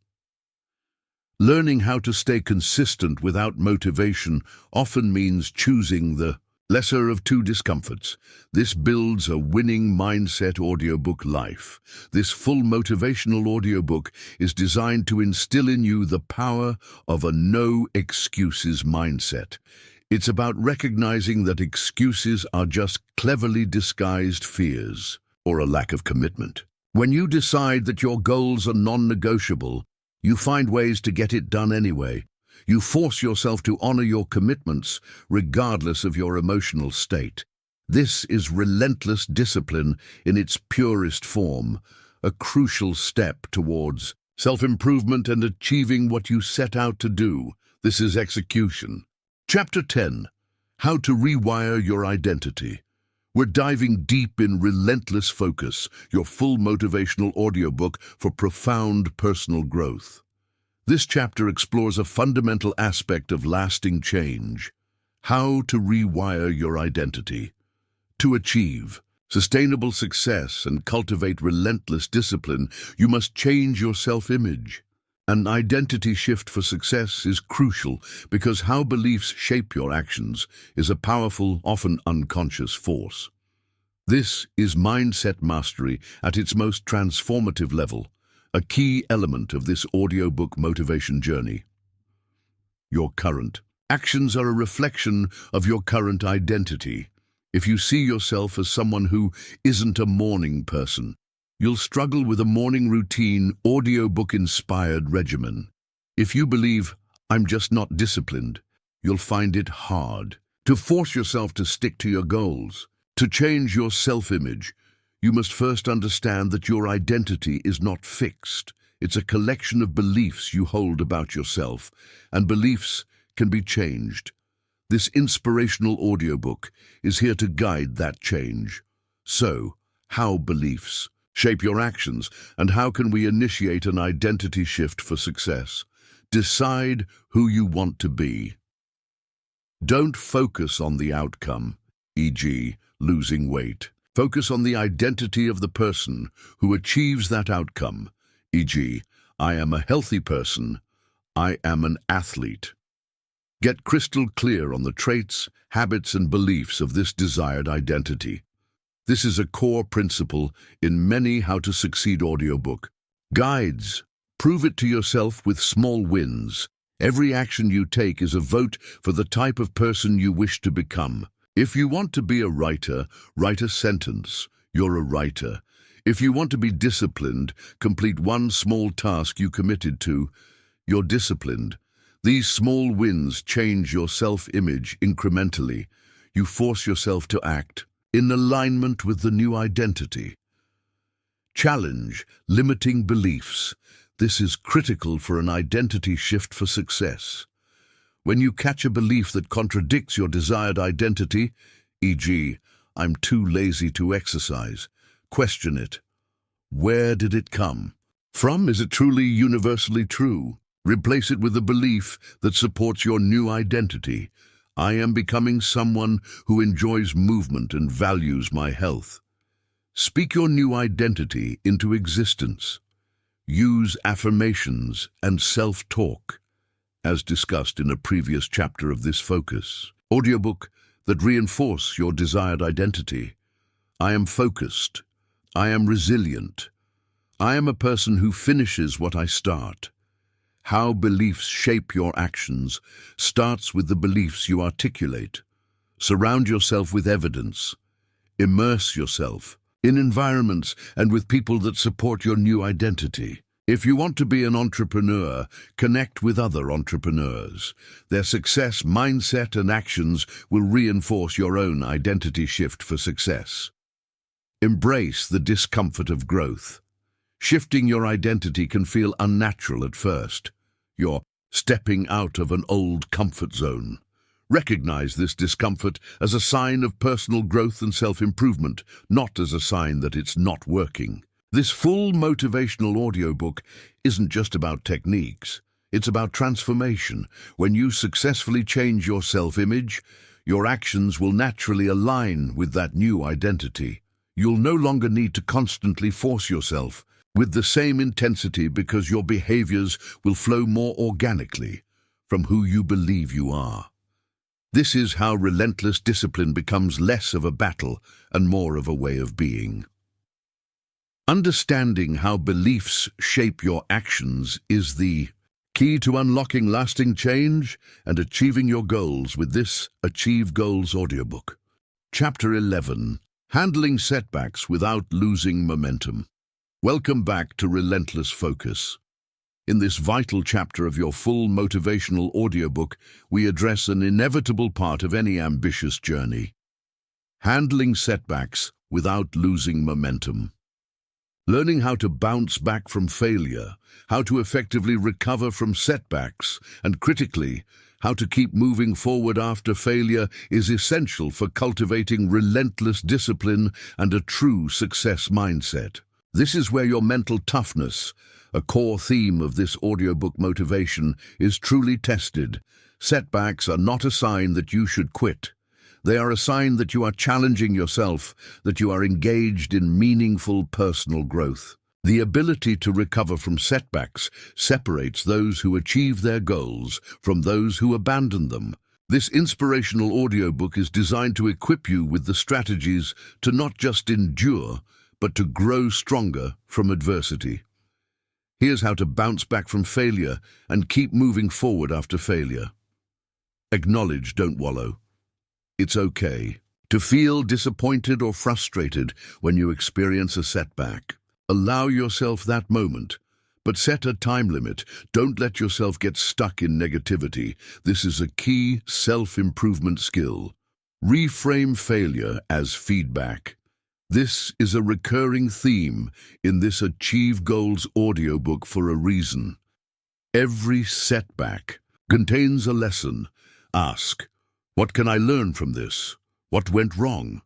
Learning how to stay consistent without motivation often means choosing the lesser of two discomforts. This builds a winning mindset audiobook life. This full motivational audiobook is designed to instill in you the power of a no excuses mindset. It's about recognizing that excuses are just cleverly disguised fears or a lack of commitment. When you decide that your goals are non-negotiable, you find ways to get it done anyway. You force yourself to honor your commitments, regardless of your emotional state. This is relentless discipline in its purest form, a crucial step towards self-improvement and achieving what you set out to do. This is execution. Chapter 10. How to Rewire Your Identity. We're diving deep in Relentless Focus, your full motivational audiobook for profound personal growth. This chapter explores a fundamental aspect of lasting change: how to rewire your identity. To achieve sustainable success and cultivate relentless discipline, you must change your self-image. An identity shift for success is crucial because how beliefs shape your actions is a powerful, often unconscious force. This is mindset mastery at its most transformative level, a key element of this audiobook motivation journey. Your current actions are a reflection of your current identity. If you see yourself as someone who isn't a morning person, you'll struggle with a morning routine, audiobook-inspired regimen. If you believe, "I'm just not disciplined," you'll find it hard to force yourself to stick to your goals. To change your self-image, you must first understand that your identity is not fixed. It's a collection of beliefs you hold about yourself, and beliefs can be changed. This inspirational audiobook is here to guide that change. So, how beliefs shape your actions, and how can we initiate an identity shift for success? Decide who you want to be. Don't focus on the outcome, e.g., losing weight. Focus on the identity of the person who achieves that outcome, e.g., I am a healthy person, I am an athlete. Get crystal clear on the traits, habits, and beliefs of this desired identity. This is a core principle in many How to Succeed audiobook. Guides Prove it to yourself with small wins. Every action you take is a vote for the type of person you wish to become. If you want to be a writer, write a sentence. You're a writer. If you want to be disciplined, complete one small task you committed to. You're disciplined. These small wins change your self-image incrementally. You force yourself to act in alignment with the new identity. Challenge limiting beliefs. This is critical for an identity shift for success. When you catch a belief that contradicts your desired identity, e.g., I'm too lazy to exercise, question it. Where did it come from? Is it truly universally true? Replace it with a belief that supports your new identity. I am becoming someone who enjoys movement and values my health. Speak your new identity into existence. Use affirmations and self-talk, as discussed in a previous chapter of this focus audiobook, that reinforce your desired identity. I am focused. I am resilient. I am a person who finishes what I start. How beliefs shape your actions starts with the beliefs you articulate. Surround yourself with evidence. Immerse yourself in environments and with people that support your new identity. If you want to be an entrepreneur, connect with other entrepreneurs. Their success, mindset, and actions will reinforce your own identity shift for success. Embrace the discomfort of growth. Shifting your identity can feel unnatural at first. You're stepping out of an old comfort zone. Recognize this discomfort as a sign of personal growth and self-improvement, not as a sign that it's not working. This full motivational audiobook isn't just about techniques. It's about transformation. When you successfully change your self-image, your actions will naturally align with that new identity. You'll no longer need to constantly force yourself with the same intensity because your behaviors will flow more organically from who you believe you are. This is how relentless discipline becomes less of a battle and more of a way of being. Understanding how beliefs shape your actions is the key to unlocking lasting change and achieving your goals with this Achieve Goals audiobook. Chapter 11. Handling Setbacks Without Losing Momentum. Welcome back to Relentless Focus. In this vital chapter of your full motivational audiobook, we address an inevitable part of any ambitious journey: handling setbacks without losing momentum. Learning how to bounce back from failure, how to effectively recover from setbacks, and critically, how to keep moving forward after failure is essential for cultivating relentless discipline and a true success mindset. This is where your mental toughness, a core theme of this audiobook motivation, is truly tested. Setbacks are not a sign that you should quit. They are a sign that you are challenging yourself, that you are engaged in meaningful personal growth. The ability to recover from setbacks separates those who achieve their goals from those who abandon them. This inspirational audiobook is designed to equip you with the strategies to not just endure, but to grow stronger from adversity. Here's how to bounce back from failure and keep moving forward after failure. Acknowledge, don't wallow. It's okay to feel disappointed or frustrated when you experience a setback. Allow yourself that moment, but set a time limit. Don't let yourself get stuck in negativity. This is a key self-improvement skill. Reframe failure as feedback. This is a recurring theme in this Achieve Goals audiobook for a reason. Every setback contains a lesson. Ask, what can I learn from this? What went wrong?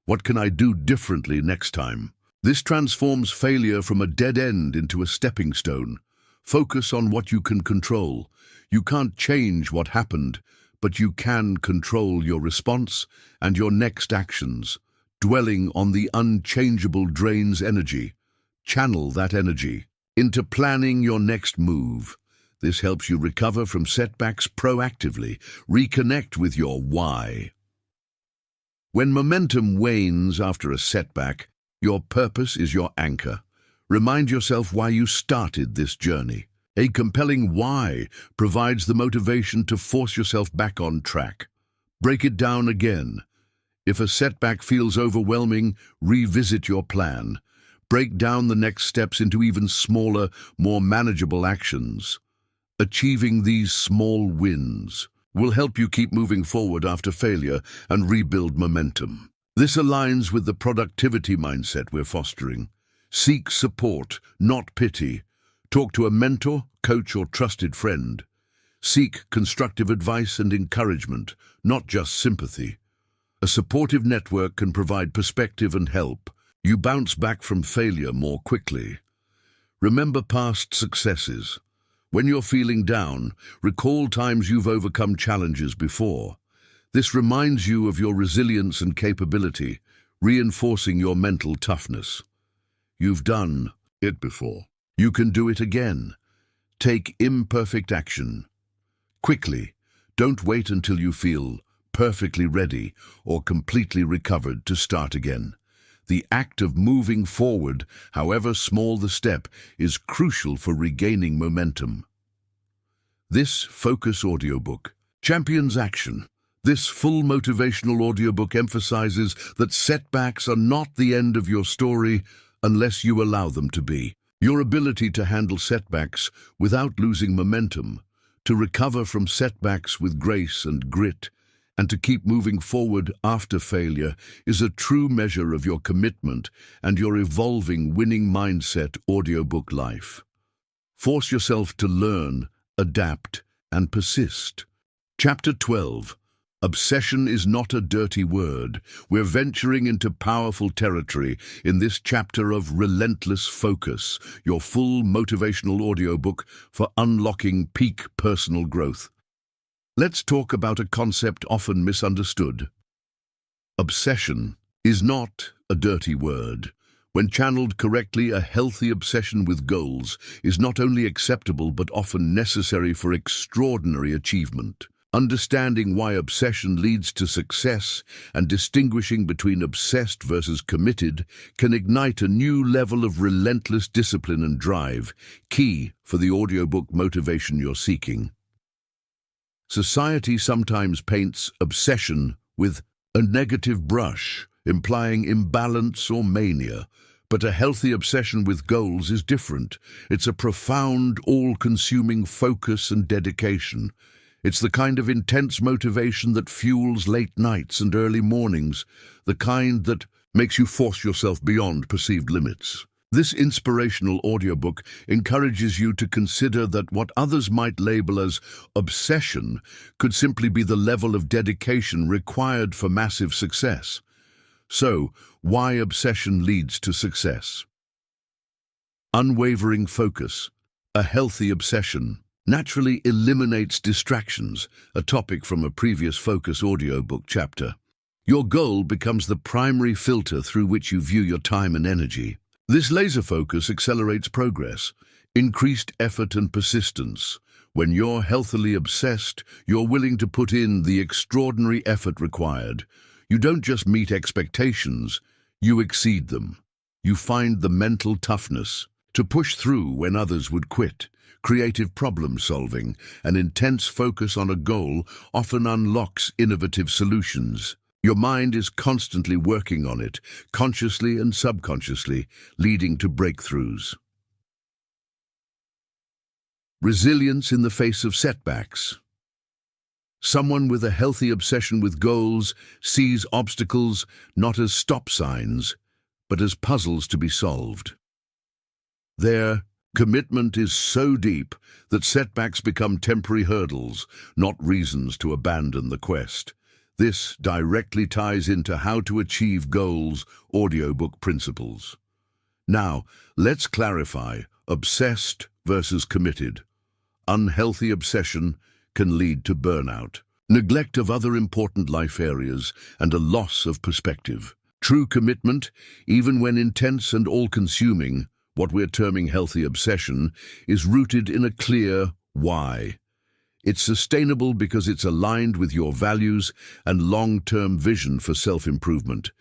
What can I do differently next time? This transforms failure from a dead end into a stepping stone. Focus on what you can control. You can't change what happened, but you can control your response and your next actions. Dwelling on the unchangeable drains energy. Channel that energy into planning your next move. This helps you recover from setbacks proactively. Reconnect with your why. When momentum wanes after a setback, your purpose is your anchor. Remind yourself why you started this journey. A compelling why provides the motivation to force yourself back on track. Break it down again. If a setback feels overwhelming, revisit your plan. Break down the next steps into even smaller, more manageable actions. Achieving these small wins will help you keep moving forward after failure and rebuild momentum. This aligns with the productivity mindset we're fostering. Seek support, not pity. Talk to a mentor, coach, or trusted friend. Seek constructive advice and encouragement, not just sympathy. A supportive network can provide perspective and help. You bounce back from failure more quickly. Remember past successes. When you're feeling down, recall times you've overcome challenges before. This reminds you of your resilience and capability, reinforcing your mental toughness. You've done it before. You can do it again. Take imperfect action. Quickly, don't wait until you feel perfectly ready or completely recovered to start again. The act of moving forward, however small the step, is crucial for regaining momentum. This Focus audiobook champions action. This full motivational audiobook emphasizes that setbacks are not the end of your story unless you allow them to be. Your ability to handle setbacks without losing momentum, to recover from setbacks with grace and grit, and to keep moving forward after failure is a true measure of your commitment and your evolving winning mindset audiobook life. Force yourself to learn, adapt, and persist. Chapter 12. Obsession is not a dirty word. We're venturing into powerful territory in this chapter of Relentless Focus, your full motivational audiobook for unlocking peak personal growth. Let's talk about a concept often misunderstood. Obsession is not a dirty word. When channeled correctly, a healthy obsession with goals is not only acceptable but often necessary for extraordinary achievement. Understanding why obsession leads to success and distinguishing between obsessed versus committed can ignite a new level of relentless discipline and drive, key for the audiobook motivation you're seeking. Society sometimes paints obsession with a negative brush, implying imbalance or mania. But a healthy obsession with goals is different. It's a profound, all-consuming focus and dedication. It's the kind of intense motivation that fuels late nights and early mornings, the kind that makes you force yourself beyond perceived limits. This inspirational audiobook encourages you to consider that what others might label as obsession could simply be the level of dedication required for massive success. So, why obsession leads to success? Unwavering focus. A healthy obsession naturally eliminates distractions, a topic from a previous Focus audiobook chapter. Your goal becomes the primary filter through which you view your time and energy. This laser focus accelerates progress, increased effort and persistence. When you're healthily obsessed, you're willing to put in the extraordinary effort required. You don't just meet expectations, you exceed them. You find the mental toughness to push through when others would quit. Creative problem solving, an intense focus on a goal often unlocks innovative solutions. Your mind is constantly working on it, consciously and subconsciously, leading to breakthroughs. Resilience in the face of setbacks. Someone with a healthy obsession with goals sees obstacles not as stop signs, but as puzzles to be solved. Their commitment is so deep that setbacks become temporary hurdles, not reasons to abandon the quest. This directly ties into how to achieve goals audiobook principles. Now, let's clarify obsessed versus committed. Unhealthy obsession can lead to burnout, neglect of other important life areas, and a loss of perspective. True commitment, even when intense and all-consuming, what we're terming healthy obsession, is rooted in a clear why. It's sustainable because it's aligned with your values and long-term vision for self-improvement.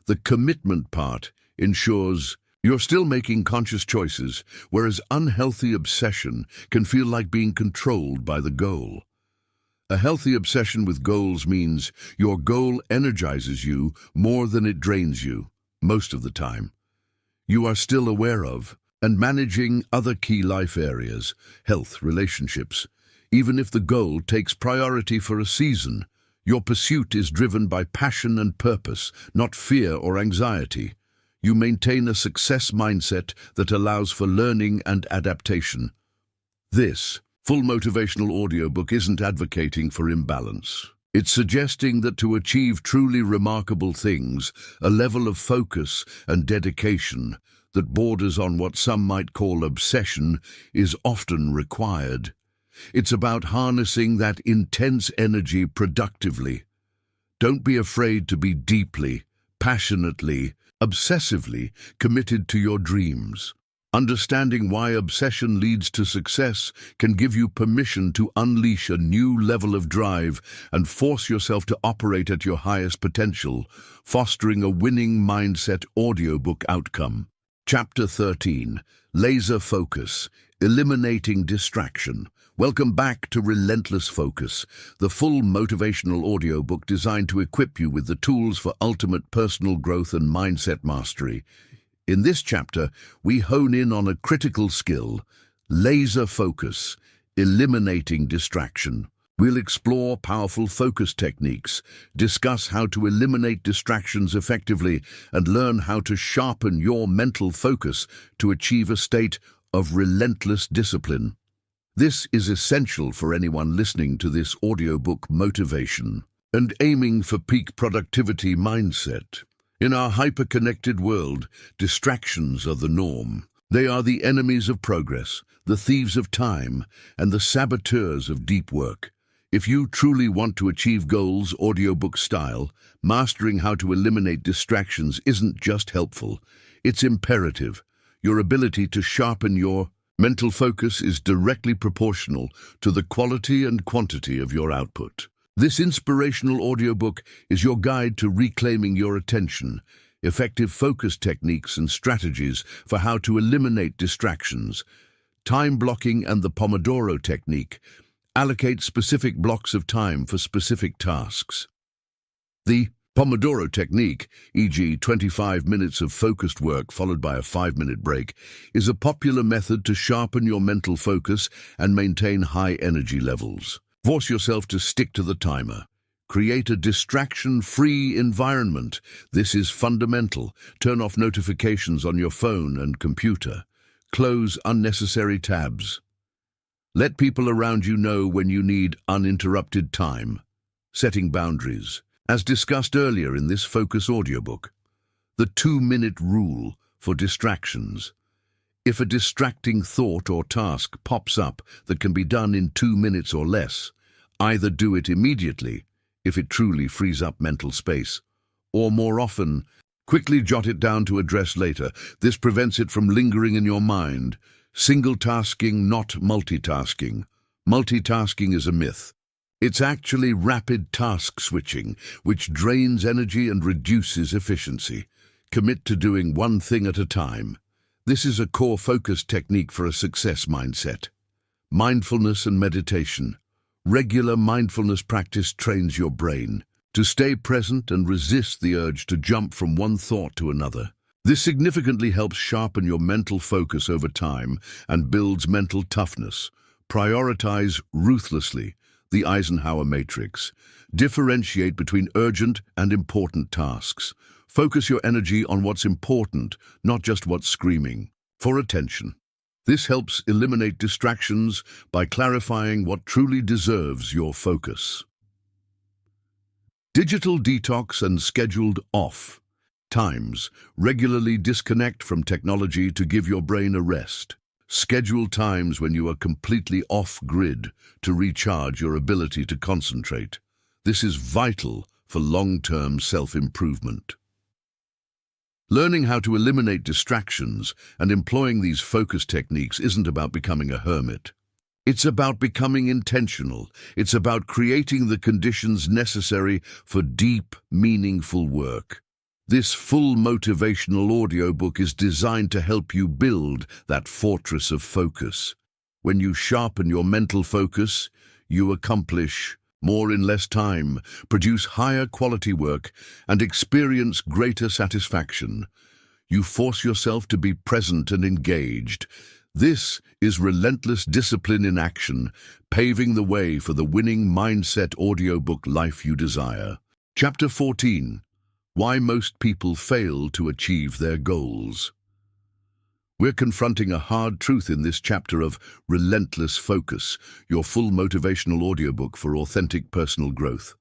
The commitment part ensures You're still making conscious choices, whereas unhealthy obsession can feel like being controlled by the goal. A healthy obsession with goals means your goal energizes you more than it drains you, most of the time. You are still aware of and managing other key life areas, health, relationships. Even if the goal takes priority for a season, your pursuit is driven by passion and purpose, not fear or anxiety. You maintain a success mindset that allows for learning and adaptation. This full motivational audiobook isn't advocating for imbalance. It's suggesting that to achieve truly remarkable things, a level of focus and dedication that borders on what some might call obsession is often required. It's about harnessing that intense energy productively. Don't be afraid to be deeply, passionately, obsessively committed to your dreams. Understanding why obsession leads to success can give you permission to unleash a new level of drive and force yourself to operate at your highest potential, fostering a winning mindset audiobook outcome. Chapter 13, Laser Focus, Eliminating Distraction. Welcome back to Relentless Focus, the full motivational audiobook designed to equip you with the tools for ultimate personal growth and mindset mastery. In this chapter, we hone in on a critical skill, laser focus, eliminating distraction. We'll explore powerful focus techniques, discuss how to eliminate distractions effectively, and learn how to sharpen your mental focus to achieve a state of relentless discipline. This is essential for anyone listening to this audiobook motivation and aiming for peak productivity mindset. In our hyper-connected world, distractions are the norm. They are the enemies of progress, the thieves of time, and the saboteurs of deep work. If you truly want to achieve goals audiobook style, mastering how to eliminate distractions isn't just helpful, it's imperative. Your ability to sharpen your mental focus is directly proportional to the quality and quantity of your output. This inspirational audiobook is your guide to reclaiming your attention, effective focus techniques and strategies for how to eliminate distractions. Time blocking and the Pomodoro technique. Allocate specific blocks of time for specific tasks. The Pomodoro technique, e.g. 25 minutes of focused work followed by a 5-minute break, is a popular method to sharpen your mental focus and maintain high energy levels. Force yourself to stick to the timer. Create a distraction-free environment. This is fundamental. Turn off notifications on your phone and computer. Close unnecessary tabs. Let people around you know when you need uninterrupted time. Setting boundaries. As discussed earlier in this Focus audiobook, the 2-minute rule for distractions. If a distracting thought or task pops up that can be done in 2 minutes or less, either do it immediately, if it truly frees up mental space, or more often, quickly jot it down to address later. This prevents it from lingering in your mind. Single tasking, not multitasking. Multitasking is a myth. It's actually rapid task switching, which drains energy and reduces efficiency. Commit to doing one thing at a time. This is a core focus technique for a success mindset. Mindfulness and meditation. Regular mindfulness practice trains your brain to stay present and resist the urge to jump from one thought to another. This significantly helps sharpen your mental focus over time and builds mental toughness. Prioritize ruthlessly. The Eisenhower matrix. Differentiate between urgent and important tasks. Focus your energy on what's important, not just what's screaming for attention. This helps eliminate distractions by clarifying what truly deserves your focus. Digital detox and scheduled off times. Regularly disconnect from technology to give your brain a rest. Schedule times when you are completely off-grid to recharge your ability to concentrate. This is vital for long-term self-improvement. Learning how to eliminate distractions and employing these focus techniques isn't about becoming a hermit. It's about becoming intentional. It's about creating the conditions necessary for deep, meaningful work. This full motivational audiobook is designed to help you build that fortress of focus. When you sharpen your mental focus, you accomplish more in less time, produce higher quality work, and experience greater satisfaction. You force yourself to be present and engaged. This is relentless discipline in action, paving the way for the winning mindset audiobook life you desire. Chapter 14. Why most people fail to achieve their goals. We're confronting a hard truth in this chapter of Relentless Focus, your full motivational audiobook for authentic personal growth.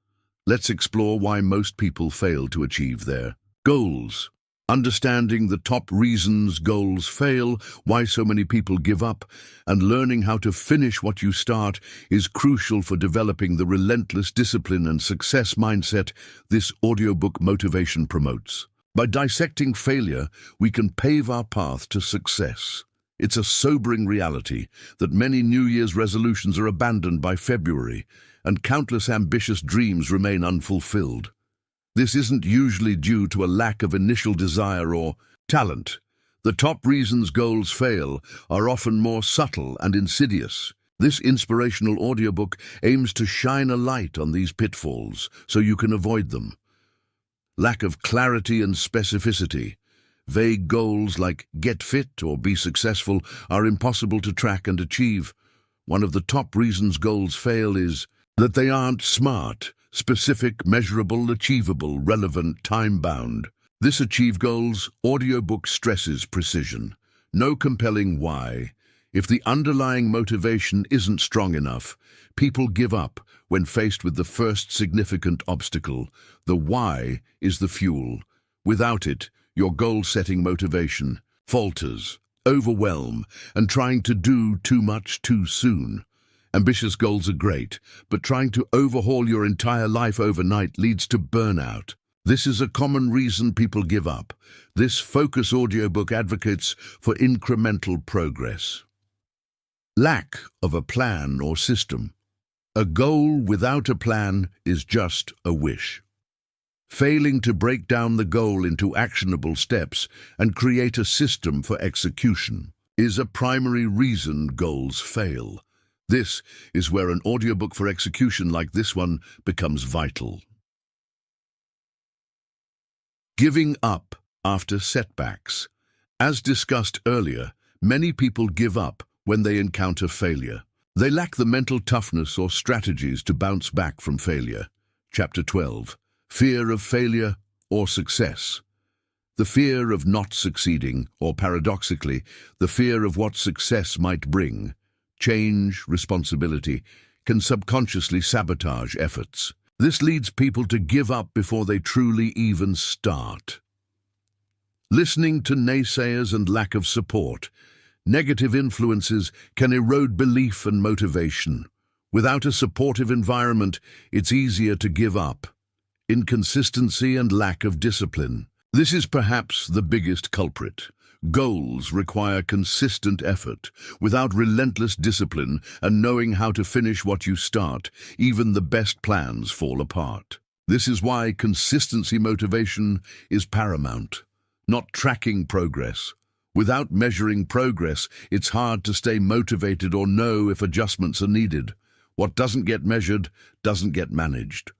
Let's explore why most people fail to achieve their goals. Understanding the top reasons goals fail, why so many people give up, and learning how to finish what you start is crucial for developing the relentless discipline and success mindset this audiobook motivation promotes. By dissecting failure, we can pave our path to success. It's a sobering reality that many New Year's resolutions are abandoned by February, and countless ambitious dreams remain unfulfilled. This isn't usually due to a lack of initial desire or talent. The top reasons goals fail are often more subtle and insidious. This inspirational audiobook aims to shine a light on these pitfalls so you can avoid them. Lack of clarity and specificity. Vague goals like get fit or be successful are impossible to track and achieve. One of the top reasons goals fail is that they aren't smart, specific, measurable, achievable, relevant, time-bound. This Achieve Goals audiobook stresses precision. No compelling why. If the underlying motivation isn't strong enough, people give up when faced with the first significant obstacle. The why is the fuel. Without it, your goal-setting motivation falters, overwhelm, and trying to do too much too soon. Ambitious goals are great, but trying to overhaul your entire life overnight leads to burnout. This is a common reason people give up. This Focus audiobook advocates for incremental progress. Lack of a plan or system. A goal without a plan is just a wish. Failing to break down the goal into actionable steps and create a system for execution is a primary reason goals fail. This is where an audiobook for execution like this one becomes vital. Giving up after setbacks. As discussed earlier, many people give up when they encounter failure. They lack the mental toughness or strategies to bounce back from failure. Chapter 12. Fear of failure or success. The fear of not succeeding, or paradoxically, the fear of what success might bring, change, responsibility, can subconsciously sabotage efforts. This leads people to give up before they truly even start. Listening to naysayers and lack of support. Negative influences can erode belief and motivation. Without a supportive environment, it's easier to give up. Inconsistency and lack of discipline. This is perhaps the biggest culprit. Goals require consistent effort. Without relentless discipline and knowing how to finish what you start, even the best plans fall apart. This is why consistency motivation is paramount. Not tracking progress. Without measuring progress, it's hard to stay motivated or know if adjustments are needed. What doesn't get measured doesn't get managed.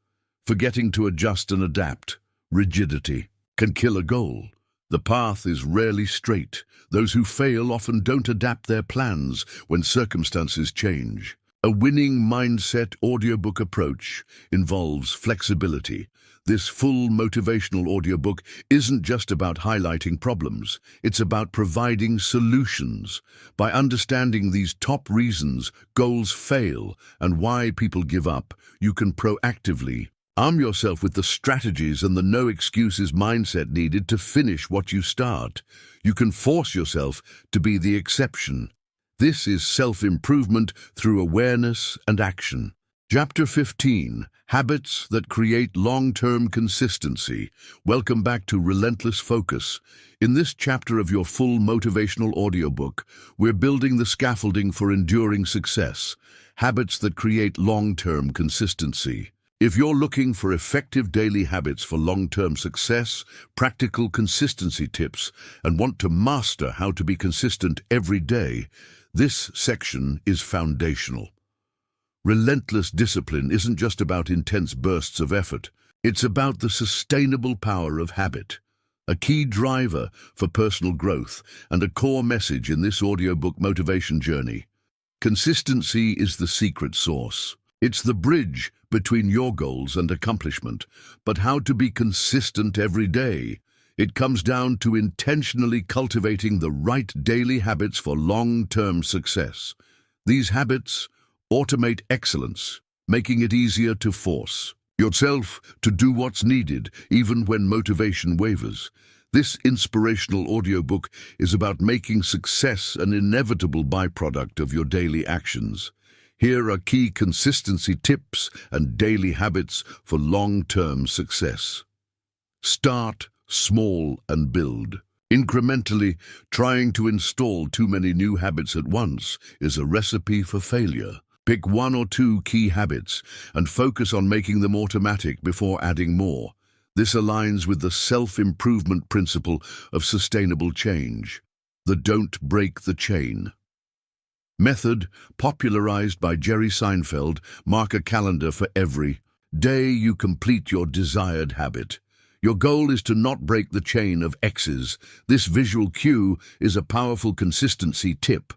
Forgetting to adjust and adapt, rigidity, can kill a goal. The path is rarely straight. Those who fail often don't adapt their plans when circumstances change. A winning mindset audiobook approach involves flexibility. This full motivational audiobook isn't just about highlighting problems. It's about providing solutions. By understanding these top reasons goals fail and why people give up, you can proactively arm yourself with the strategies and the no excuses mindset needed to finish what you start. You can force yourself to be the exception. This is self-improvement through awareness and action. Chapter 15. Habits that create long-term consistency. Welcome back to Relentless Focus. In this chapter of your full motivational audiobook, we're building the scaffolding for enduring success. Habits that create long-term consistency. If you're looking for effective daily habits for long-term success, practical consistency tips, and want to master how to be consistent every day, this section is foundational. Relentless discipline isn't just about intense bursts of effort. It's about the sustainable power of habit, a key driver for personal growth and a core message in this audiobook motivation journey. Consistency is the secret sauce. It's the bridge between your goals and accomplishment, but how to be consistent every day. It comes down to intentionally cultivating the right daily habits for long-term success. These habits automate excellence, making it easier to force yourself to do what's needed, even when motivation wavers. This inspirational audiobook is about making success an inevitable byproduct of your daily actions. Here are key consistency tips and daily habits for long-term success. Start small and build. Incrementally, trying to install too many new habits at once is a recipe for failure. Pick one or two key habits and focus on making them automatic before adding more. This aligns with the self-improvement principle of sustainable change, the don't break the chain method, popularized by Jerry Seinfeld. Mark a calendar for every day you complete your desired habit. Your goal is to not break the chain of X's. This visual cue is a powerful consistency tip.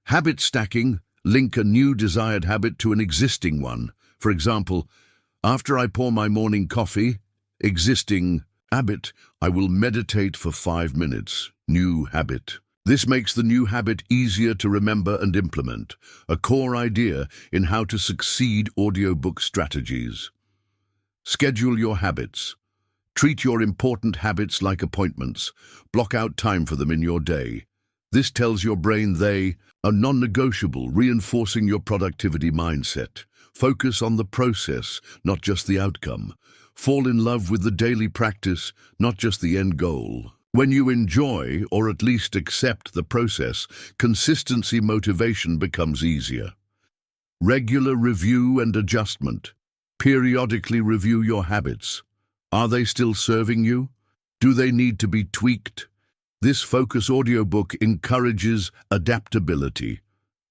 Habit stacking. Link a new desired habit to an existing one. For example, after I pour my morning coffee, existing habit, I will meditate for 5 minutes. New habit. This makes the new habit easier to remember and implement, a core idea in how to succeed audiobook strategies. Schedule your habits. Treat your important habits like appointments. Block out time for them in your day. This tells your brain they are non-negotiable, reinforcing your productivity mindset. Focus on the process, not just the outcome. Fall in love with the daily practice, not just the end goal. When you enjoy, or at least accept, the process, consistency motivation becomes easier. Regular review and adjustment. Periodically review your habits. Are they still serving you? Do they need to be tweaked? This focus audiobook encourages adaptability.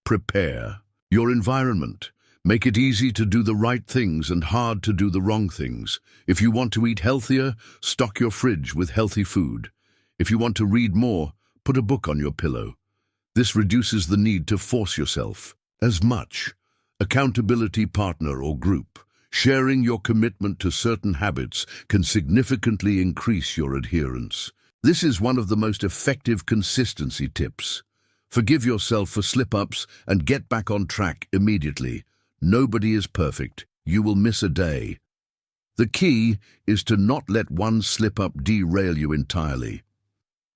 Prepare your environment. Make it easy to do the right things and hard to do the wrong things. If you want to eat healthier, stock your fridge with healthy food. If you want to read more, put a book on your pillow. This reduces the need to force yourself as much. Accountability partner or group. Sharing your commitment to certain habits can significantly increase your adherence. This is one of the most effective consistency tips. Forgive yourself for slip-ups and get back on track immediately. Nobody is perfect. You will miss a day. The key is to not let one slip-up derail you entirely.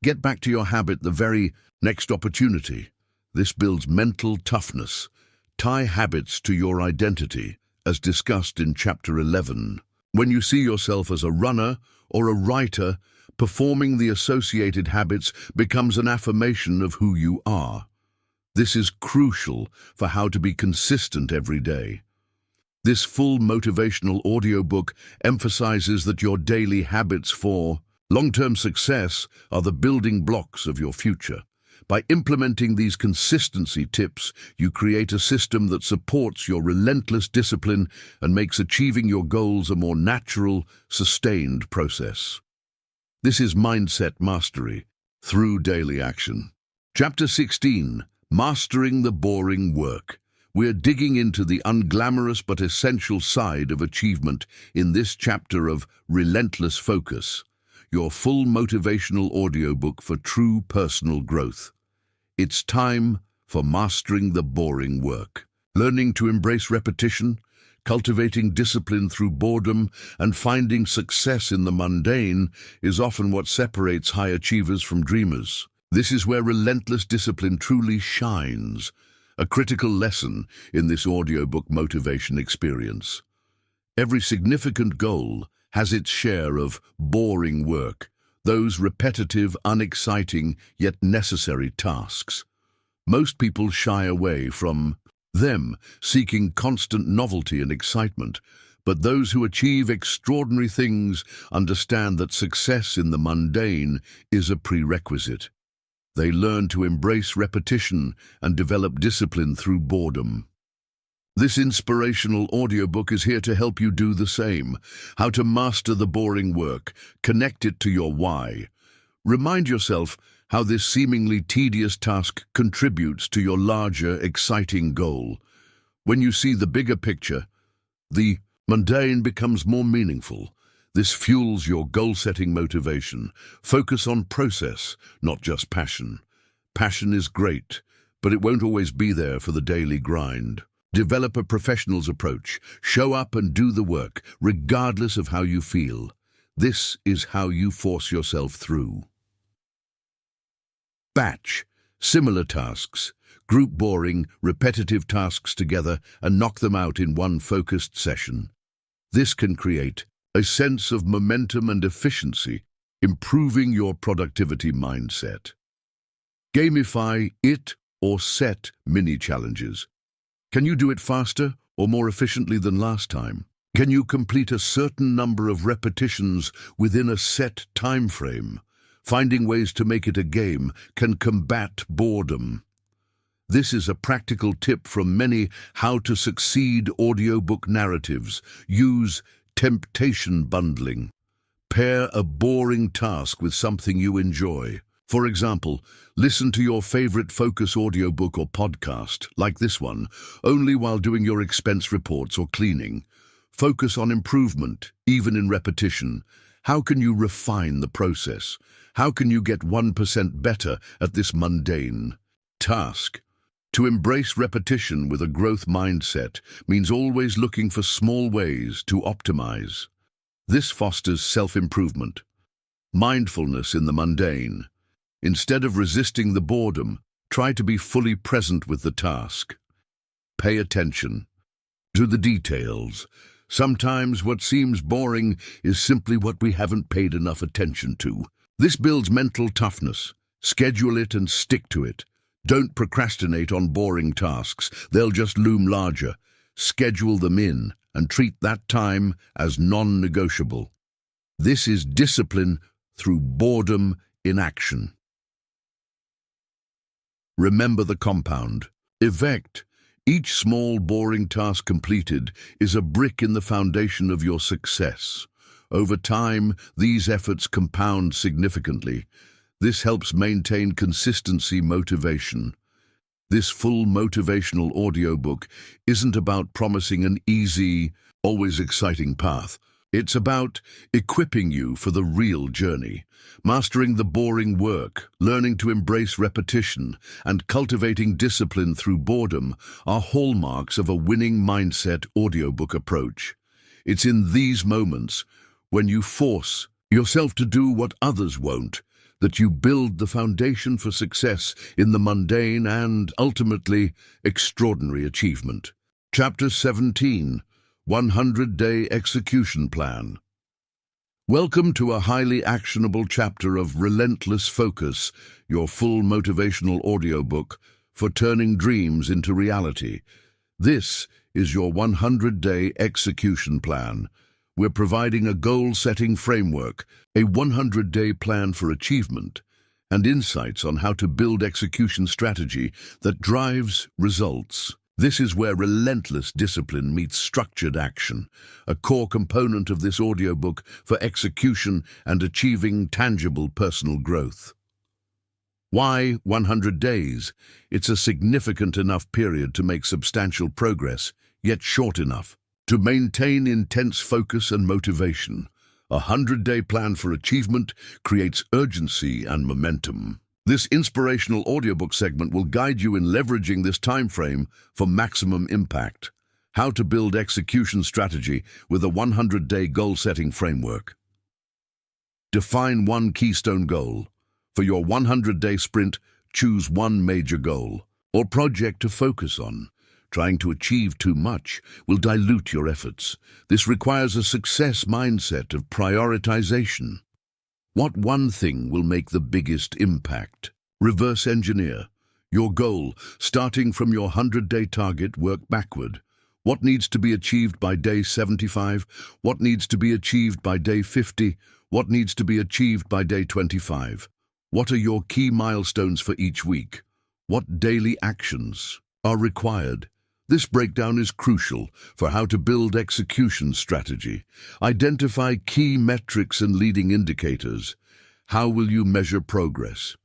Get back to your habit the very next opportunity. This builds mental toughness. Tie habits to your identity, as discussed in Chapter 11. When you see yourself as a runner or a writer, performing the associated habits becomes an affirmation of who you are. This is crucial for how to be consistent every day. This full motivational audiobook emphasizes that your daily habits for long-term success are the building blocks of your future. By implementing these consistency tips, you create a system that supports your relentless discipline and makes achieving your goals a more natural, sustained process. This is mindset mastery through daily action. Chapter 16, Mastering the Boring Work. We're digging into the unglamorous but essential side of achievement in this chapter of Relentless Focus, your full motivational audiobook for true personal growth. It's time for mastering the boring work. Learning to embrace repetition, cultivating discipline through boredom, and finding success in the mundane is often what separates high achievers from dreamers. This is where relentless discipline truly shines, a critical lesson in this audiobook motivation experience. Every significant goal has its share of boring work, those repetitive, unexciting, yet necessary tasks. Most people shy away from them seeking constant novelty and excitement. But those who achieve extraordinary things understand that success in the mundane is a prerequisite. They learn to embrace repetition and develop discipline through boredom. This inspirational audiobook is here to help you do the same. How to master the boring work, connect it to your why. Remind yourself how this seemingly tedious task contributes to your larger, exciting goal. When you see the bigger picture, the mundane becomes more meaningful. This fuels your goal-setting motivation. Focus on process, not just passion. Passion is great, but it won't always be there for the daily grind. Develop a professional's approach. Show up and do the work, regardless of how you feel. This is how you force yourself through. Batch. Similar tasks. Group boring, repetitive tasks together and knock them out in one focused session. This can create a sense of momentum and efficiency, improving your productivity mindset. Gamify it or set mini-challenges. Can you do it faster or more efficiently than last time? Can you complete a certain number of repetitions within a set time frame? Finding ways to make it a game can combat boredom. This is a practical tip from many How to Succeed audiobook narratives. Use temptation bundling. Pair a boring task with something you enjoy. For example, listen to your favorite focus audiobook or podcast, like this one, only while doing your expense reports or cleaning. Focus on improvement, even in repetition. How can you refine the process? How can you get 1% better at this mundane task? To embrace repetition with a growth mindset means always looking for small ways to optimize. This fosters self-improvement, mindfulness in the mundane. Instead of resisting the boredom, try to be fully present with the task. Pay attention to the details. Sometimes what seems boring is simply what we haven't paid enough attention to. This builds mental toughness. Schedule it and stick to it. Don't procrastinate on boring tasks. They'll just loom larger. Schedule them in and treat that time as non-negotiable. This is discipline through boredom in action. Remember the compound effect. Each small, boring task completed is a brick in the foundation of your success. Over time, these efforts compound significantly. This helps maintain consistency motivation. This full motivational audiobook isn't about promising an easy, always exciting path. It's about equipping you for the real journey, mastering the boring work, learning to embrace repetition, and cultivating discipline through boredom are hallmarks of a winning mindset audiobook approach. It's in these moments, when you force yourself to do what others won't, that you build the foundation for success in the mundane and, ultimately, extraordinary achievement. Chapter 17. 100-Day Execution Plan. Welcome to a highly actionable chapter of Relentless Focus, your full motivational audiobook for turning dreams into reality. This is your 100-day execution plan. We're providing a goal-setting framework, a 100-day plan for achievement, and insights on how to build execution strategy that drives results. This is where relentless discipline meets structured action, a core component of this audiobook for execution and achieving tangible personal growth. Why 100 days? It's a significant enough period to make substantial progress, yet short enough to maintain intense focus and motivation. A 100-day plan for achievement creates urgency and momentum. This inspirational audiobook segment will guide you in leveraging this time frame for maximum impact. How to build execution strategy with a 100-day goal-setting framework. Define one keystone goal. For your 100-day sprint, choose one major goal or project to focus on. Trying to achieve too much will dilute your efforts. This requires a success mindset of prioritization. What one thing will make the biggest impact? Reverse engineer. Your goal, starting from your 100-day target, work backward. What needs to be achieved by day 75? What needs to be achieved by day 50? What needs to be achieved by day 25? What are your key milestones for each week? What daily actions are required? This breakdown is crucial for how to build execution strategy. Identify key metrics and leading indicators. How will you measure progress?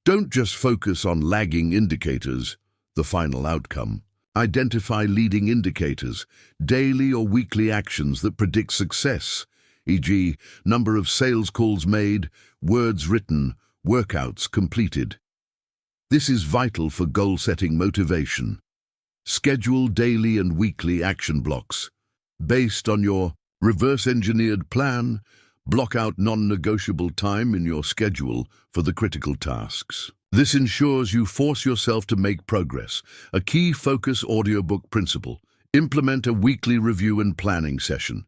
Don't just focus on lagging indicators, the final outcome. Identify leading indicators, daily or weekly actions that predict success, e.g., number of sales calls made, words written, workouts completed. This is vital for goal-setting motivation. Schedule daily and weekly action blocks. Based on your reverse-engineered plan, block out non-negotiable time in your schedule for the critical tasks. This ensures you force yourself to make progress. A key focus audiobook principle. Implement a weekly review and planning session.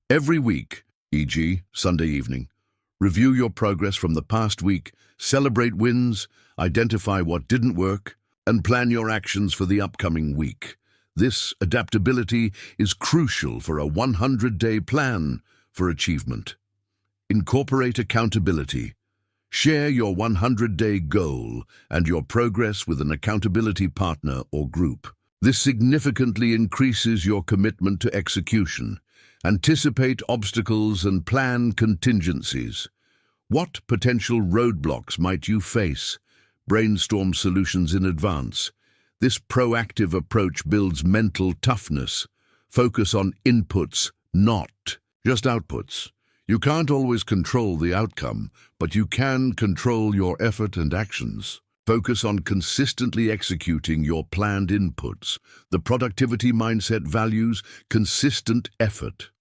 Every week, e.g., Sunday evening, review your progress from the past week, celebrate wins, identify what didn't work, and plan your actions for the upcoming week. This adaptability is crucial for a 100-day plan for achievement. Incorporate accountability. Share your 100-day goal and your progress with an accountability partner or group. This significantly increases your commitment to execution. Anticipate obstacles and plan contingencies. What potential roadblocks might you face? Brainstorm solutions in advance. This proactive approach builds mental toughness. Focus on inputs, not just outputs. You can't always control the outcome, but you can control your effort and actions. Focus on consistently executing your planned inputs. The productivity mindset values consistent effort.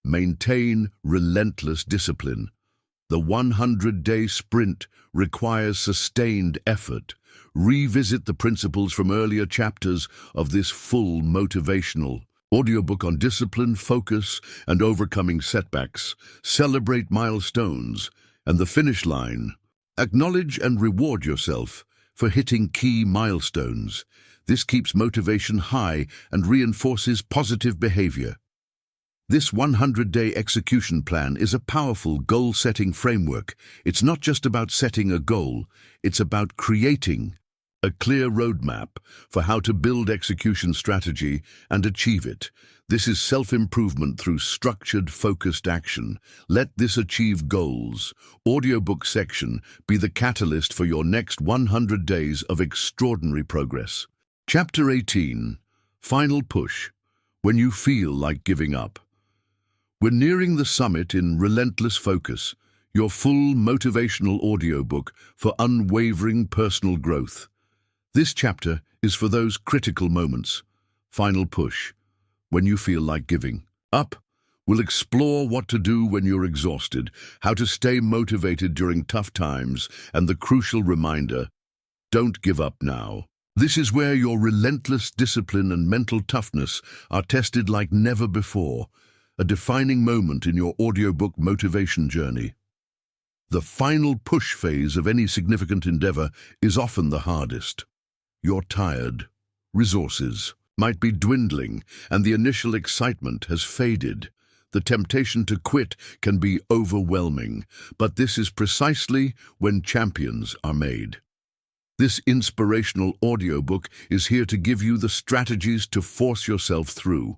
Maintain relentless discipline. The 100-day sprint requires sustained effort. Revisit the principles from earlier chapters of this full motivational audiobook on discipline, focus, and overcoming setbacks. Celebrate milestones and the finish line. Acknowledge and reward yourself for hitting key milestones. This keeps motivation high and reinforces positive behavior. This 100-day execution plan is a powerful goal-setting framework. It's not just about setting a goal, it's about creating a clear roadmap for how to build execution strategy and achieve it. This is self-improvement through structured, focused action. Let this achieve goals. Audiobook section be the catalyst for your next 100 days of extraordinary progress. Chapter 18, Final Push, When You Feel Like Giving Up. We're nearing the summit in Relentless Focus, your full motivational audiobook for unwavering personal growth. This chapter is for those critical moments, final push, when you feel like giving up. We'll explore what to do when you're exhausted, how to stay motivated during tough times, and the crucial reminder, don't give up now. This is where your relentless discipline and mental toughness are tested like never before, a defining moment in your audiobook motivation journey. The final push phase of any significant endeavor is often the hardest. You're tired, resources might be dwindling, and the initial excitement has faded. The temptation to quit can be overwhelming, but this is precisely when champions are made. This inspirational audiobook is here to give you the strategies to force yourself through.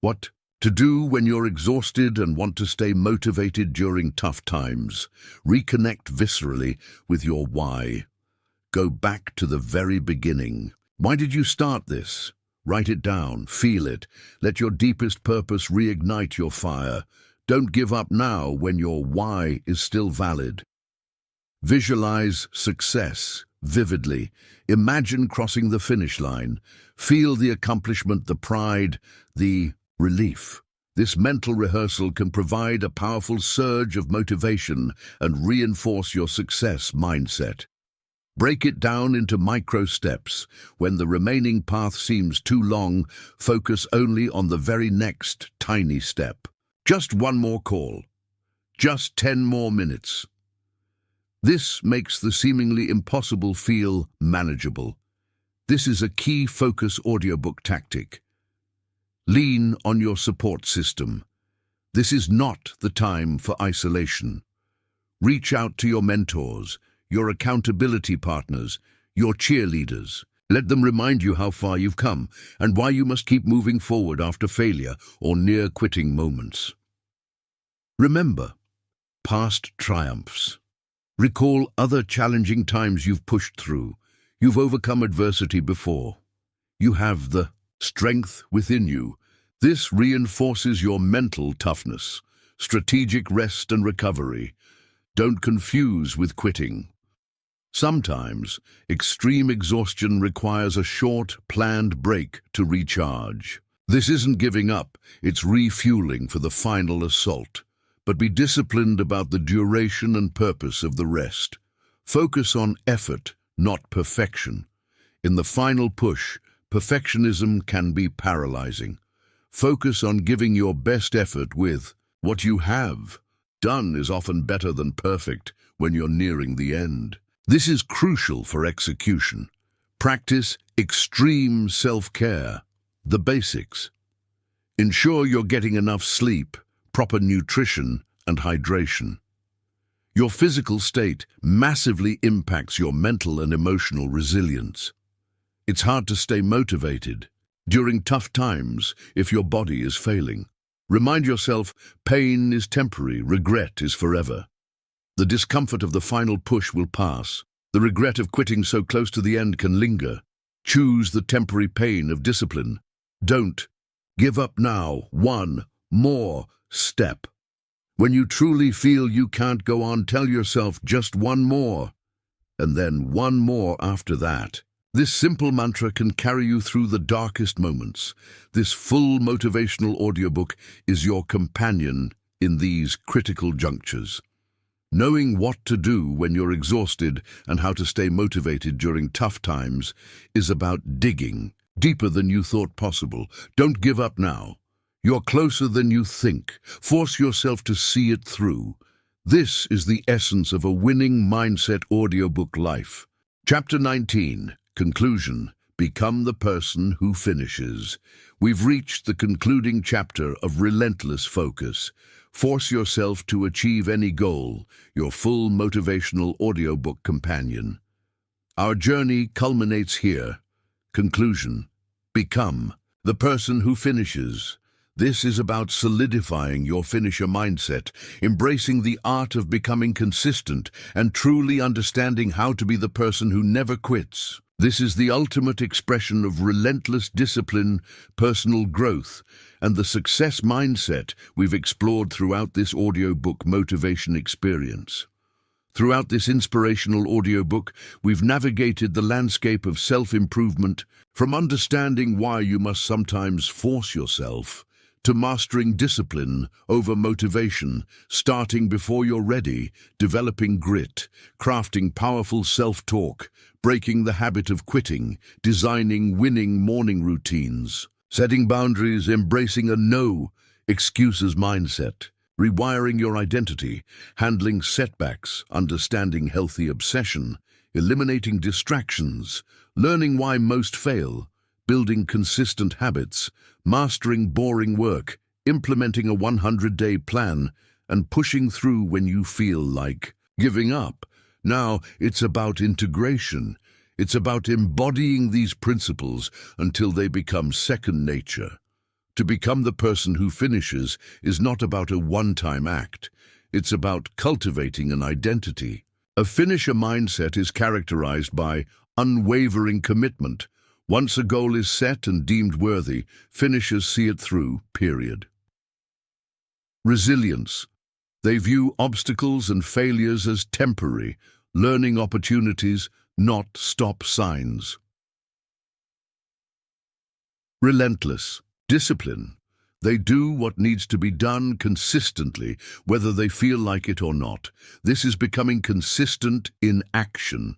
What to do when you're exhausted and want to stay motivated during tough times. Reconnect viscerally with your why. Go back to the very beginning. Why did you start this? Write it down, feel it. Let your deepest purpose reignite your fire. Don't give up now when your why is still valid. Visualize success vividly. Imagine crossing the finish line. Feel the accomplishment, the pride, the relief. This mental rehearsal can provide a powerful surge of motivation and reinforce your success mindset. Break it down into micro steps. When the remaining path seems too long, focus only on the very next tiny step. Just one more call. Just 10 more minutes. This makes the seemingly impossible feel manageable. This is a key focus audiobook tactic. Lean on your support system. This is not the time for isolation. Reach out to your mentors, your accountability partners, your cheerleaders. Let them remind you how far you've come and why you must keep moving forward after failure or near-quitting moments. Remember past triumphs. Recall other challenging times you've pushed through. You've overcome adversity before. You have the strength within you. This reinforces your mental toughness, strategic rest and recovery. Don't confuse with quitting. Sometimes, extreme exhaustion requires a short, planned break to recharge. This isn't giving up, it's refueling for the final assault. But be disciplined about the duration and purpose of the rest. Focus on effort, not perfection. In the final push, perfectionism can be paralyzing. Focus on giving your best effort with what you have. Done is often better than perfect when you're nearing the end. This is crucial for execution. Practice extreme self-care. The basics. Ensure you're getting enough sleep, proper nutrition, and hydration. Your physical state massively impacts your mental and emotional resilience. It's hard to stay motivated during tough times if your body is failing. Remind yourself, pain is temporary, regret is forever. The discomfort of the final push will pass. The regret of quitting so close to the end can linger. Choose the temporary pain of discipline. Don't give up now. One more step. When you truly feel you can't go on, tell yourself just one more, and then one more after that. This simple mantra can carry you through the darkest moments. This full motivational audiobook is your companion in these critical junctures. Knowing what to do when you're exhausted and how to stay motivated during tough times is about digging deeper than you thought possible. Don't give up now. You're closer than you think. Force yourself to see it through. This is the essence of a winning mindset audiobook life. Chapter 19. Conclusion. Become the person who finishes. We've reached the concluding chapter of Relentless Focus. Force yourself to achieve any goal, your full motivational audiobook companion. Our journey culminates here. Conclusion. Become the person who finishes. This is about solidifying your finisher mindset, embracing the art of becoming consistent, and truly understanding how to be the person who never quits. This is the ultimate expression of relentless discipline, personal growth, and the success mindset we've explored throughout this audiobook motivation experience. Throughout this inspirational audiobook, we've navigated the landscape of self-improvement, from understanding why you must sometimes force yourself, to mastering discipline over motivation, starting before you're ready, developing grit, crafting powerful self-talk, breaking the habit of quitting, designing winning morning routines, setting boundaries, embracing a no excuses mindset, rewiring your identity, handling setbacks, understanding healthy obsession, eliminating distractions, learning why most fail, building consistent habits, mastering boring work, implementing a 100-day plan, and pushing through when you feel like giving up. Now, it's about integration. It's about embodying these principles until they become second nature. To become the person who finishes is not about a one-time act. It's about cultivating an identity. A finisher mindset is characterized by unwavering commitment. Once a goal is set and deemed worthy, finishers see it through, period. Resilience. They view obstacles and failures as temporary, learning opportunities, not stop signs. Relentless. Discipline. They do what needs to be done consistently, whether they feel like it or not. This is becoming consistent in action.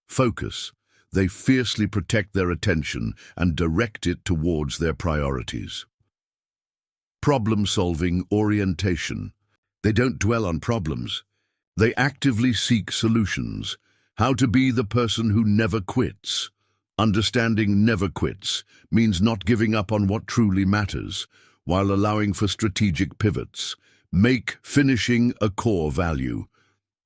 Focus. They fiercely protect their attention and direct it towards their priorities. Problem-solving orientation. They don't dwell on problems. They actively seek solutions. How to be the person who never quits. Understanding never quits means not giving up on what truly matters, while allowing for strategic pivots. Make finishing a core value.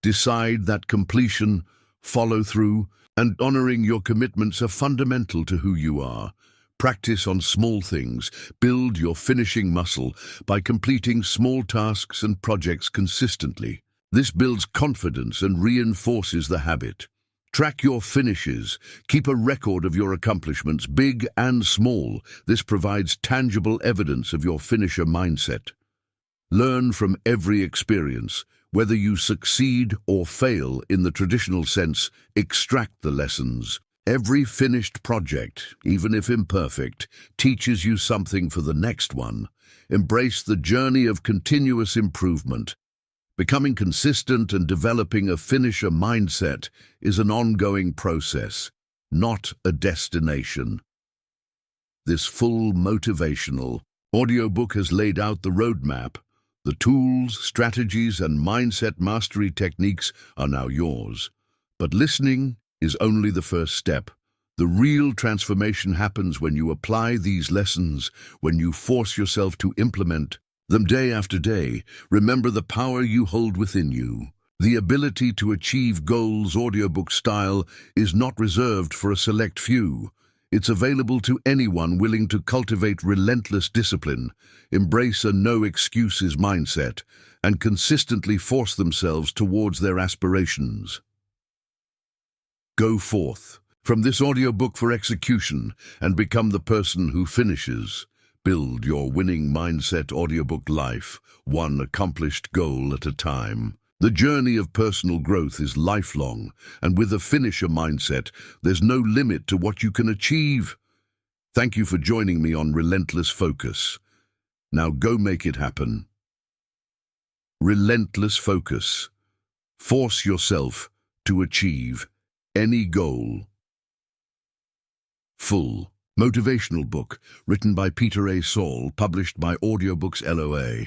Decide that completion, follow through, and honoring your commitments are fundamental to who you are. Practice on small things. Build your finishing muscle by completing small tasks and projects consistently. This builds confidence and reinforces the habit. Track your finishes. Keep a record of your accomplishments, big and small. This provides tangible evidence of your finisher mindset. Learn from every experience. Whether you succeed or fail in the traditional sense, extract the lessons. Every finished project, even if imperfect, teaches you something for the next one. Embrace the journey of continuous improvement. Becoming consistent and developing a finisher mindset is an ongoing process, not a destination. This full motivational audiobook has laid out the roadmap. The tools, strategies, and mindset mastery techniques are now yours. But listening is only the first step. The real transformation happens when you apply these lessons, when you force yourself to implement them day after day. Remember the power you hold within you. The ability to achieve goals audiobook style is not reserved for a select few. It's available to anyone willing to cultivate relentless discipline, embrace a no-excuses mindset, and consistently force themselves towards their aspirations. Go forth from this audiobook for execution and become the person who finishes. Build your winning mindset audiobook life, one accomplished goal at a time. The journey of personal growth is lifelong, and with a finisher mindset, there's no limit to what you can achieve. Thank you for joining me on Relentless Focus. Now go make it happen. Relentless Focus. Force yourself to achieve any goal. Full Motivational book, written by Peter A. Saul, published by Audiobooks LOA.